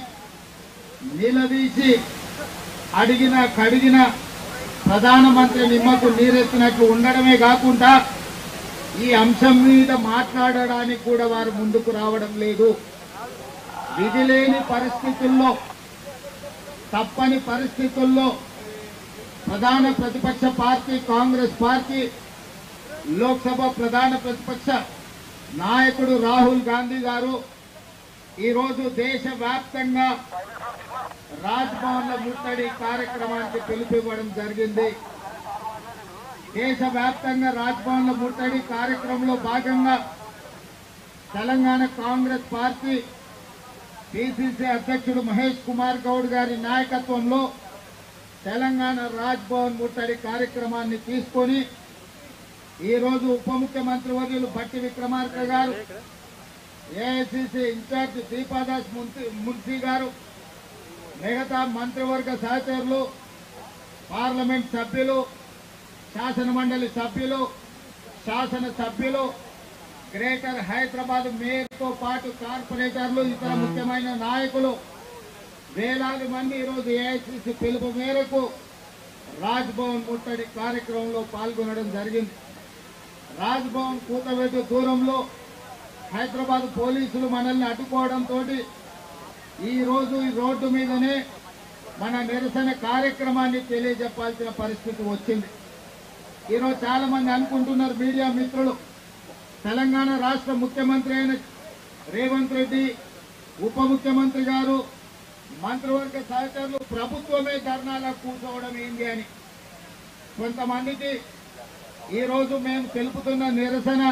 నిలదీసి కడిగిన ప్రధానమంత్రి నిమ్మకు నీరెత్తినట్లు ఉండడమే కాకుండా ఈ అంశం మీద మాట్లాడడానికి కూడా వారు ముందుకు రావడం లేదు. విధి లేని పరిస్థితుల్లో, తప్పని పరిస్థితుల్లో ప్రధాన ప్రతిపక్ష పార్టీ కాంగ్రెస్ పార్టీ లోక్సభ ప్రధాన ప్రతిపక్ష నాయకుడు రాహుల్ గాంధీ గారు ఈరోజు దేశవ్యాప్తంగా రాజ్భవన్ల ముట్టడి కార్యక్రమానికి పిలుపివ్వడం జరిగింది. దేశవ్యాప్తంగా రాజ్భవన్ల ముట్టడి కార్యక్రమంలో భాగంగా తెలంగాణ కాంగ్రెస్ పార్టీ పిసిసి అధ్యక్షుడు మహేష్ కుమార్ గౌడ్ గారి నాయకత్వంలో తెలంగాణ రాజ్భవన్ ముట్టడి కార్యక్రమాన్ని తీసుకొని ఈరోజు ఉప ముఖ్యమంత్రి వర్యులు బట్టి విక్రమార్క గారు, ఏఐసిసి ఇన్ఛార్జ్ దీపాదాస్ మున్సీ గారు, మిగతా మంత్రివర్గ సహచరులు, పార్లమెంట్ సభ్యులు, శాసన మండలి సభ్యులు, శాసన సభ్యులు, గ్రేటర్ హైదరాబాద్ మేయర్తో పాటు కార్పొరేటర్లు, ఇతర ముఖ్యమైన నాయకులు వేలాది మంది ఈరోజు ఏఐసిసి పిలుపు మేరకు రాజ్భవన్ ముట్టడి కార్యక్రమంలో పాల్గొనడం జరిగింది. రాజ్భవన్ కూతవేటు దూరంలో హైదరాబాద్ పోలీసులు మనల్ని అడ్డుకోవడంతో ఈ రోజు ఈ రోడ్డు మీదనే మన నిరసన కార్యక్రమాన్ని తెలియజెప్పాల్సిన పరిస్థితి వచ్చింది. ఈరోజు చాలా మంది అనుకుంటున్నారు మీడియా మిత్రులు, తెలంగాణ రాష్ట్ర ముఖ్యమంత్రి అయిన రేవంత్ రెడ్డి, ఉప ముఖ్యమంత్రి గారు, మంత్రివర్గ సహచరులు ప్రభుత్వమే ధర్నాలో కూర్చోవడం ఏంటి అని. కొంతమందికి ఈరోజు మేము తెలుపుతున్న నిరసన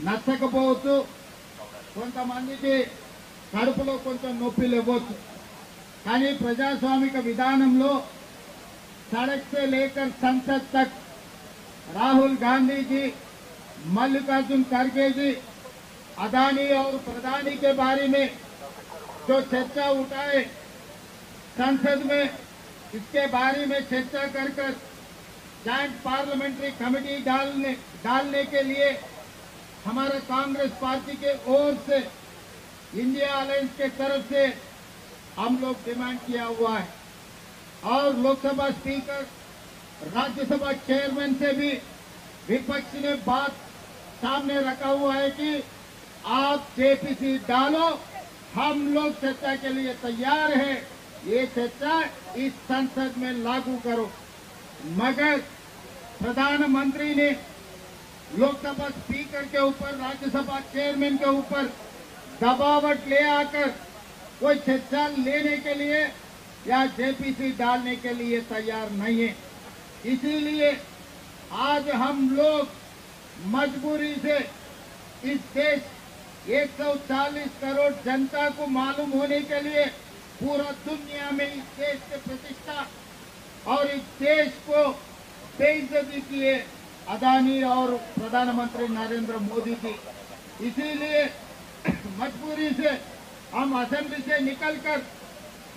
నచ్చకపోవచ్చు, కొంతమందికి కడుపులో కొంచెం నొప్పిలు ఇవ్వచ్చు. కానీ ప్రజాస్వామిక విధానంలో సడక్ से लेकर संसद तक राहुल गांधी जी, मल्लिकार्जुन खड़गे जी, अदानी और प्रधानी के बारे में जो चर्चा उठाए संसद में, इसके बारे में चर्चा कर जॉइंट पार्लियामेंट्री कमेटी डालने के लिए हमारा कांग्रेस पार्टी के ओर से, इंडिया अलायंस के तरफ से हम लोग डिमांड किया हुआ है। और लोकसभा स्पीकर, राज्यसभा चेयरमैन से भी विपक्ष ने बात सामने रखा हुआ है कि आप जेपीसी डालो, हम लोग चर्चा के लिए तैयार हैं, ये चर्चा इस संसद में लागू करो। मगर प्रधानमंत्री ने लोकसभा स्पीकर के ऊपर, राज्यसभा चेयरमैन के ऊपर दबावट ले आकर कोई चर्चा लेने के लिए या जेपीसी डालने के लिए तैयार नहीं है। इसीलिए आज हम लोग मजबूरी से इस देश 140 करोड़ जनता को मालूम होने के लिए पूरा दुनिया में इस देश की प्रतिष्ठा और इस देश को बेइज्जती किए अदानी और प्रधानमंत्री नरेंद्र मोदी की। इसीलिए मजबूरी से हम असेंबली से निकलकर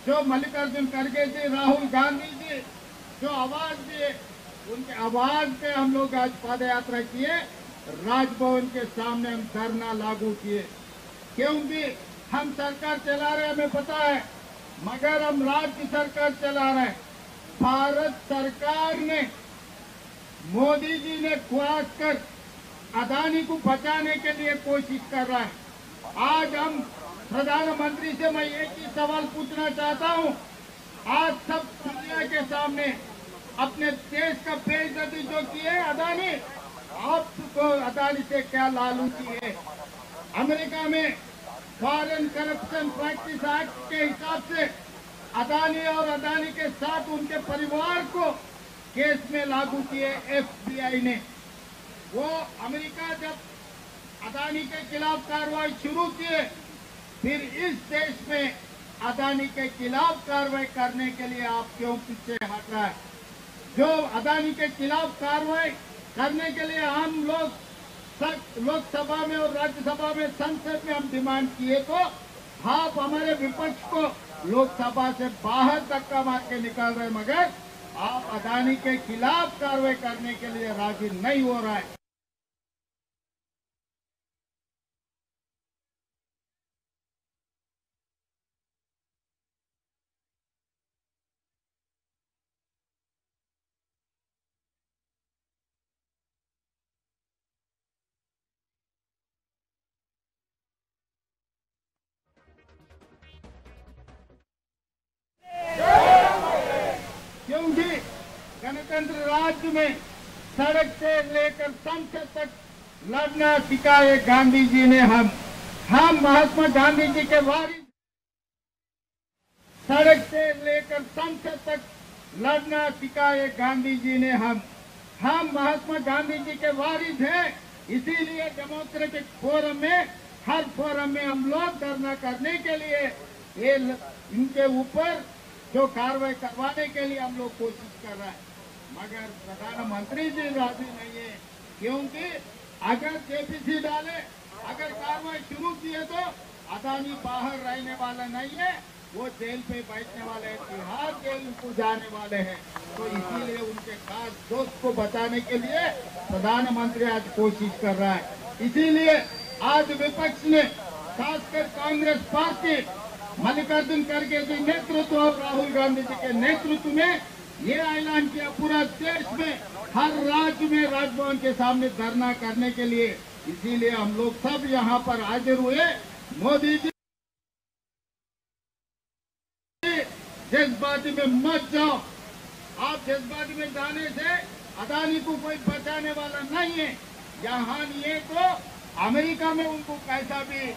जो मल्लिकार्जुन खड़गे जी, राहुल गांधी जी जो आवाज दिए, उनके आवाज पे हम लोग आज पद यात्रा किए, राजभवन के सामने हम धरना लागू किए। क्योंकि हम सरकार चला रहे हैं, हमें पता है, मगर हम राज्य सरकार चला रहे हैं। भारत सरकार ने, मोदी जी ने ख्वास कर अदानी को बचाने के लिए कोशिश कर रहा है। आज हम प्रधानमंत्री से मैं एक ही सवाल पूछना चाहता हूं, आज सब दुनिया के सामने अपने देश का बेइज्जती जो किए अदानी, आपको अदानी से क्या लालूची है? अमेरिका में फॉरेन करप्शन प्रैक्टिस एक्ट के हिसाब से अदानी और अदानी के साथ उनके परिवार को केस में लागू किए एफबीआई ने। वो अमेरिका जब अदानी के खिलाफ कार्रवाई शुरू किए, फिर इस देश में अदानी के खिलाफ कार्रवाई करने के लिए आप क्यों पीछे हट रहा है? जो अदानी के खिलाफ कार्रवाई करने के लिए हम लोग लोकसभा में और राज्यसभा में, संसद में हम डिमांड किए, तो आप हमारे विपक्ष को लोकसभा से बाहर धक्का मार के निकाल रहे, मगर आप अदानी के खिलाफ कार्रवाई करने के लिए राजी नहीं हो रहा है। लोकतंत्र राज्य में सड़क से लेकर संसद तक लड़ना सिखाए गांधी जी ने। हम महात्मा गांधी जी के वारिस, सड़क से लेकर संसद तक लड़ना सिखाए गांधी जी ने। हम महात्मा गांधी जी के वारिस हैं, इसीलिए डेमोक्रेटिक फोरम में, हर फोरम में हम लोग धरना करने के लिए ये इनके ऊपर जो कार्रवाई करवाने के लिए हम लोग कोशिश कर रहे हैं, मगर प्रधानमंत्री जी राजी नहीं है। क्योंकि अगर जेपीसी डाले, अगर कार्रवाई शुरू किए तो अदानी बाहर रहने वाला नहीं है, वो जेल पे बैठने वाले हैं, तिहाड़ जेल को जाने वाले हैं। तो इसीलिए उनके खास दोस्त को बचाने के लिए प्रधानमंत्री आज कोशिश कर रहा है। इसीलिए आज विपक्ष ने, खासकर कांग्रेस पार्टी मल्लिकार्जुन खड़गे जी नेतृत्व और राहुल गांधी जी के नेतृत्व में ये ऐलान किया पूरा देश में, हर राज्य में राजभवन के सामने धरना करने के लिए। इसीलिए हम लोग सब यहाँ पर हाजिर हुए। मोदी जी जज्बाती में मत जाओ, आप जज्बाती में जाने से अदानी को कोई बचाने वाला नहीं है। यहाँ ये तो अमेरिका में उनको कैसा भी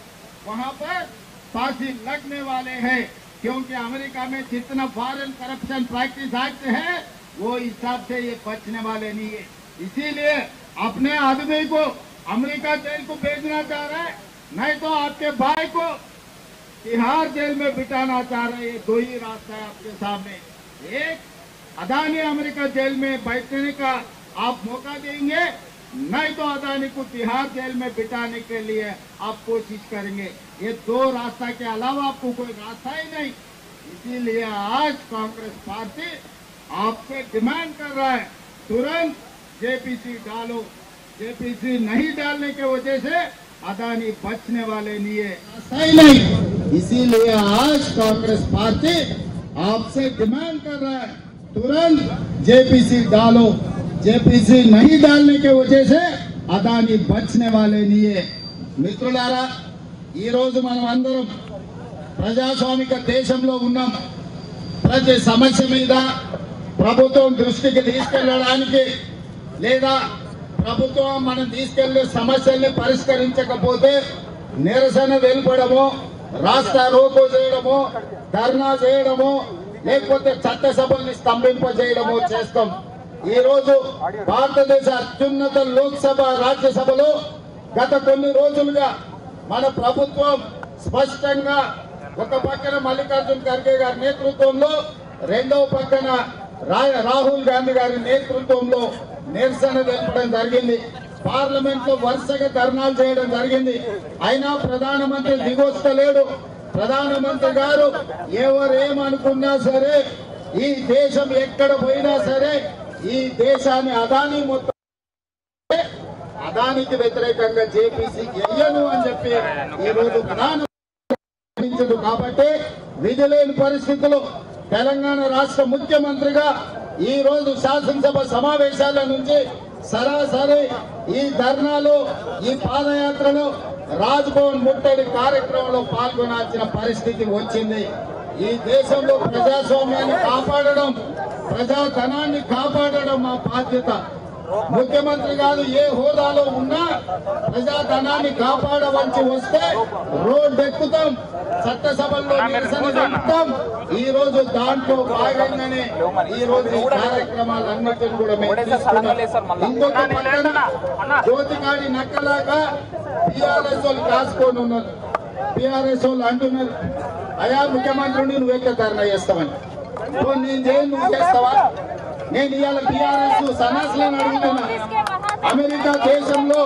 वहाँ पर फांसी लगने वाले हैं, क्योंकि अमेरिका में जितना फॉरेन करप्शन प्रैक्टिस एक्ट है वो हिसाब से ये बचने वाले नहीं है। इसीलिए अपने आदमी को अमेरिका जेल को भेजना चाह रहा है, नहीं तो आपके भाई को तिहाड़ जेल में बिठाना चाह रहे हैं। दो ही रास्ता है आपके सामने, एक अदानी अमेरिका जेल में बैठने का आप मौका देंगे, नहीं तो अदानी को तिहाड़ जेल में बिठाने के लिए आप कोशिश करेंगे। ये दो रास्ता के अलावा आपको कोई रास्ता ही नहीं। इसीलिए आज कांग्रेस पार्टी आपसे डिमांड कर रहा है, तुरंत जेपीसी डालो। जेपीसी नहीं डालने की वजह से अदानी बचने वाले नहीं है, सही नहीं। इसीलिए आज कांग्रेस पार्टी आपसे डिमांड कर रहा है, तुरंत जेपीसी डालो। जेपीसी नहीं डालने की वजह से अदानी बचने वाले नहीं है। మిత్రులారా, ఈ రోజు మనం అందరం ప్రజాస్వామిక దేశంలో ఉన్నాం. ప్రతి సమస్య మీద ప్రభుత్వం దృష్టికి తీసుకెళ్లడానికి లేదా ప్రభుత్వం మనం తీసుకెళ్లే సమస్యల్ని పరిష్కరించకపోతే నిరసన వెలుపడమో, రాస్తా రోకో చేయడమో, ధర్నా చేయడమో, లేకపోతే చట్టసభల్ని స్తంభింపజేయడమో చేస్తాం. ఈ రోజు భారతదేశ అత్యున్నత లోక్సభ, రాజ్యసభలో గత కొన్ని రోజులుగా మన ప్రభుత్వం స్పష్టంగా ఒక పక్కన మల్లికార్జున్ ఖర్గే గారి నేతృత్వంలో, రెండవ పక్కన రాహుల్ గాంధీ గారి నేతృత్వంలో నిరసన తెలపడం జరిగింది. పార్లమెంట్ లో వరుసగా ధర్నాలు చేయడం జరిగింది. అయినా ప్రధానమంత్రి దిగొస్తలేడు. ప్రధానమంత్రి గారు ఎవరేమనుకున్నా సరే, ఈ దేశం ఎక్కడ పోయినా సరే ఈ దేశాన్ని అదానీ మొత్తం అదానికి వ్యతిరేకంగా జేపీసీకి వెయ్యను అని చెప్పి ఈ రోజు ప్రధానమంత్రి కాబట్టి విధి లేని పరిస్థితుల్లో తెలంగాణ రాష్ట్ర ముఖ్యమంత్రిగా ఈ రోజు శాసనసభ సమావేశాల నుంచి సరాసరి ఈ ధర్నాలో, ఈ పాదయాత్రలో, రాజ్భవన్ ముట్టడి కార్యక్రమంలో పాల్గొనాల్సిన పరిస్థితి వచ్చింది. ఈ దేశంలో ప్రజాస్వామ్యాన్ని కాపాడడం, ప్రజాధనాన్ని కాపాడడం మా బాధ్యత. ముఖ్యమంత్రి గారు ఏ హోదాలో ఉన్నా ప్రజాధనాన్ని కాపాడవలసి వస్తే రోడ్డు ఎక్కుతాం, చట్టసభల్లో నిరసన చెప్తాం. ఈ రోజు దాంట్లో భాగంగానే ఈ రోజు ఈ కార్యక్రమాలన్నిటిని కూడా మేము తీసుకున్నాం. ఇంకొక పక్కన జ్యోతికాడి నక్కలాగా టీఆర్ఎస్ వాళ్ళు కాసుకొని ఉన్నారు. టీఆర్ఎస్ వాళ్ళు అంటున్నారు, అయా ముఖ్యమంత్రిని నువ్వెక్క ధర్నా చేస్తామని. నేను చేయను, నువ్వు చేస్తావా? నేను ఇవాళ టీఆర్ఎస్ సన్నాసులను అడుగుతున్నా, అమెరికా దేశంలో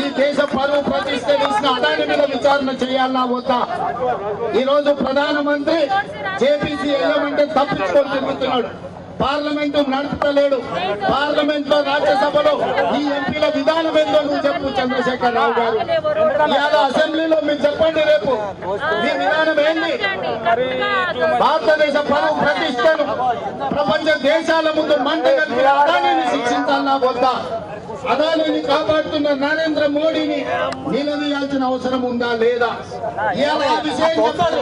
ఈ దేశ పరువు ప్రతిష్ట తీసిన అదాని మీద విచారణ చేయాలన్నా వద్దా? ఈ రోజు ప్రధానమంత్రి జేపీసీ వెళ్ళమంటే తప్పించుకొని తిరుగుతున్నాడు. పార్లమెంటు నడుపుతలేడు. పార్లమెంట్ లో, రాజ్యసభలో ఈ ఎంపీల విధానం ఏందో నువ్వు చెప్పు చంద్రశేఖర్ రావు గారు. ఇవాళ అసెంబ్లీలో మీరు చెప్పండి, రేపు మీ విధానం ఏంటి? భారతదేశ పరువు ప్రతిష్టను ప్రపంచ దేశాల ముందు మంటగలిపి అదానిని శిక్షించాలన్నా వద్దా? అదానిని కాపాడుతున్న నరేంద్ర మోడీని నిలదీయాల్సిన అవసరం ఉందా లేదా? ఇవాళ ఆ విషయం చెప్తారు.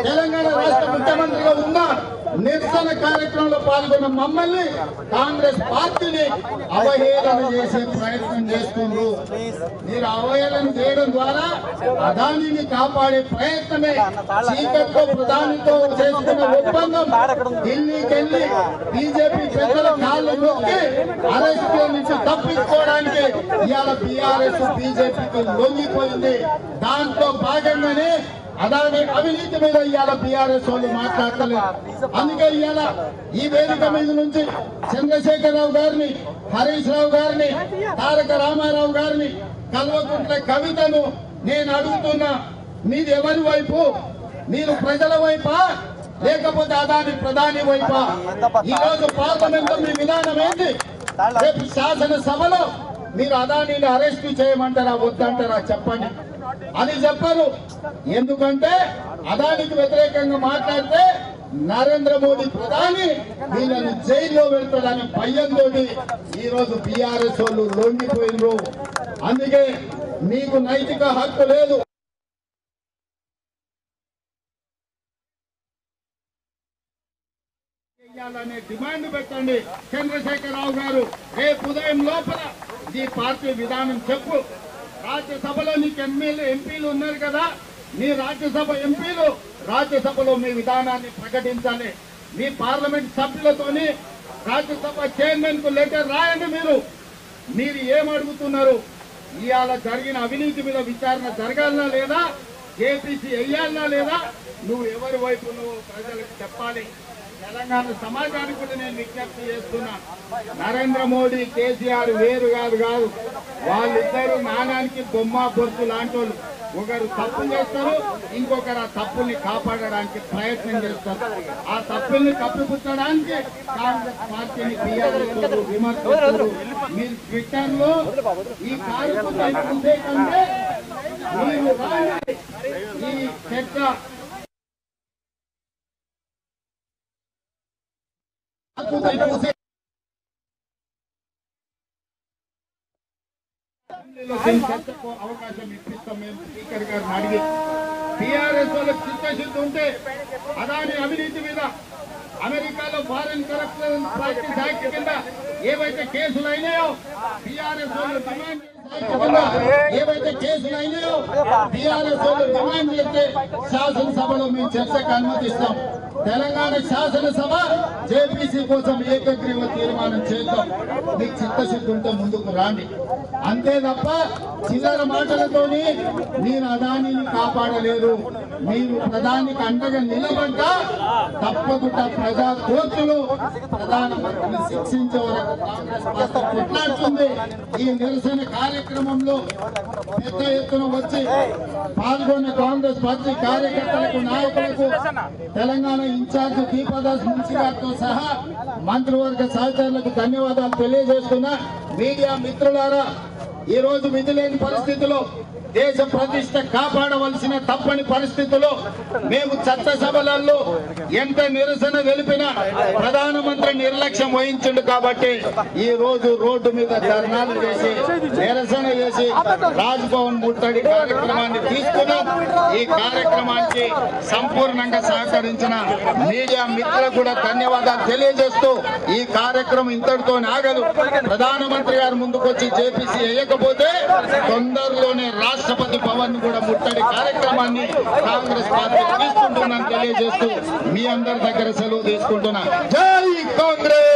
తెలంగాణ రాష్ట్ర ముఖ్యమంత్రిగా ఉన్నా నిరసన కార్యక్రమంలో పాల్గొన్న మమ్మల్ని కాంగ్రెస్ పార్టీని అవహేళన చేసే ప్రయత్నం చేస్తున్నారు. మీరు అవహేళన చేయడం ద్వారా అదానిని కాపాడే ప్రయత్నమే చీకట్లో ప్రధానితో చేసుకున్న ఒప్పందం ఢిల్లీకి వెళ్లి బీజేపీ పెద్దల కాళ్ళు నొక్కి అరెస్ట్ నుంచి తప్పించుకోవడానికి ఇవాళ బీఆర్ఎస్ బీజేపీకి లొంగిపోయింది. దాంట్లో భాగంగానే అదాని అవినీతి మీద ఇవాళ బీఆర్ఎస్ వాళ్ళు మాట్లాడతలేదు. అందుకే ఇవాళ ఈ వేదిక మీద నుంచి చంద్రశేఖరరావు గారిని, హరీష్ రావు గారిని, తారక రామారావు గారిని, కల్వకుంట్ల కవితను నేను అడుగుతున్నా, మీది ఎవరి వైపు? మీరు ప్రజల వైపా లేకపోతే అదాని ప్రధాని వైపా? ఈ రోజు పార్లమెంట్ లో మీ విధానం ఏంటి? రేపు శాసనసభలో మీరు అదానిని అరెస్టు చేయమంటారా వద్దంటారా చెప్పండి. అది చెప్పరు. ఎందుకంటే అదానికి వ్యతిరేకంగా మాట్లాడితే నరేంద్ర మోడీ ప్రధాని వీళ్ళని జైల్లో పెడతాడని భయంతో ఈ రోజు బీఆర్ఎస్ వాళ్ళు లొంగిపోయినరు. అందుకే మీకు నైతిక హక్కు లేదు. డిమాండ్ పెట్టండి చంద్రశేఖరరావు గారు. రేపు ఉదయం లోపల ఈ పార్టీ విధానం చెప్పు. రాజ్యసభలో నీకు ఎంపీలు ఉన్నారు కదా, మీ రాజ్యసభ ఎంపీలు రాజ్యసభలో మీ విధానాన్ని ప్రకటించాలి. మీ పార్లమెంట్ సభ్యులతోని రాజ్యసభ చైర్మన్ కు లెటర్ రాయండి. మీరు ఏమడుగుతున్నారు? ఇవాళ జరిగిన అవినీతి మీద విచారణ జరగాలనా లేదా? జేపీసీ వెయ్యాలనా లేదా? నువ్వు ఎవరి వైపు నువ్వు ప్రజలకు చెప్పాలి. తెలంగాణ సమాజానికి కూడా నేను విజ్ఞప్తి చేస్తున్నా, నరేంద్ర మోడీ కేసీఆర్ వేరు కాదు. వాళ్ళిద్దరు నాణానికి బొమ్మ బొత్తు లాంటి వాళ్ళు. ఒకరు తప్పు చేస్తారు, ఇంకొకరు ఆ తప్పుల్ని కాపాడడానికి ప్రయత్నం చేస్తారు. ఆ తప్పుల్ని కప్పిపుచ్చడానికి కాంగ్రెస్ పార్టీని బీఆర్ఎస్ విమర్శిస్తారు. మీరు ట్విట్టర్ లో ఈ కార్యక్రమం కంటే మీరు ఈ చర్చ అవకాశం ఇప్పిస్తాం. మేము స్పీకర్ గారిని అడిగి టీఆర్ఎస్ వాళ్ళకి చిత్తశుద్ధి ఉంటే అదాని అవినీతి మీద అమెరికాలో ఫారెన్ కరప్షన్ ప్రాక్టీస్ యాక్ట్ కింద ఏవైతే కేసులు అయినాయో టీఆర్ఎస్ వాళ్ళు డిమాండ్ చేస్తే శాసనసభలో మేము చర్చకు అనుమతిస్తాం. తెలంగాణ శాసనసభ జేపీసీ కోసం ఏకగ్రీవ తీర్మానం చేద్దాం. మీకు చిత్తశుద్ధి ఉంటే ముందుకు రాండి. అంతే తప్ప చిల్లర మాటలతోని మీరు అదానిని కాపాడలేరు. మీరు ప్రధానికి అండగా నిలబడ్డా తప్పకుండా ప్రజా కోర్టులు ప్రధానమంత్రిని శిక్షించే వరకు కాంగ్రెస్ పార్టీ కొట్లాడుతుంది. ఈ నిరసన కార్యక్రమంలో పెద్ద ఎత్తున వచ్చి పాల్గొన్న కాంగ్రెస్ పార్టీ కార్యకర్తలకు, నాయకులకు, తెలంగాణ ఇన్ఛార్జ్ దీపదాస్ మున్సి గారితో సహా మంత్రివర్గ సహచరులకు ధన్యవాదాలు తెలియజేస్తున్నా. మీడియా మిత్రులారా, ఈ రోజు విధి లేని పరిస్థితిలో దేశ ప్రతిష్ట కాపాడవలసిన తప్పని పరిస్థితుల్లో మేము చట్టసభలలో ఎంత నిరసన తెలిపినా ప్రధానమంత్రి నిర్లక్ష్యం వహించిండు. కాబట్టి ఈ రోజు రోడ్డు మీద ధర్నాలు చేసి నిరసన చేసి రాజ్ భవన్ ముట్టడి కార్యక్రమాన్ని తీసుకున్నాం. ఈ కార్యక్రమానికి సంపూర్ణంగా సహకరించిన మీడియా మిత్రులకు కూడా ధన్యవాదాలు తెలియజేస్తూ ఈ కార్యక్రమం ఇంతటితో ఆగదు. ప్రధానమంత్రి గారు ముందుకొచ్చి జేపీసీ వేయకపోతే తొందరలోనే రాష్ట్రపతి భవన్ కూడా ముట్టడి కార్యక్రమాన్ని కాంగ్రెస్ పార్టీ తీసుకుంటుందని తెలియజేస్తూ మీ అందరి దగ్గర సెలవు తీసుకుంటున్నా. జై కాంగ్రెస్.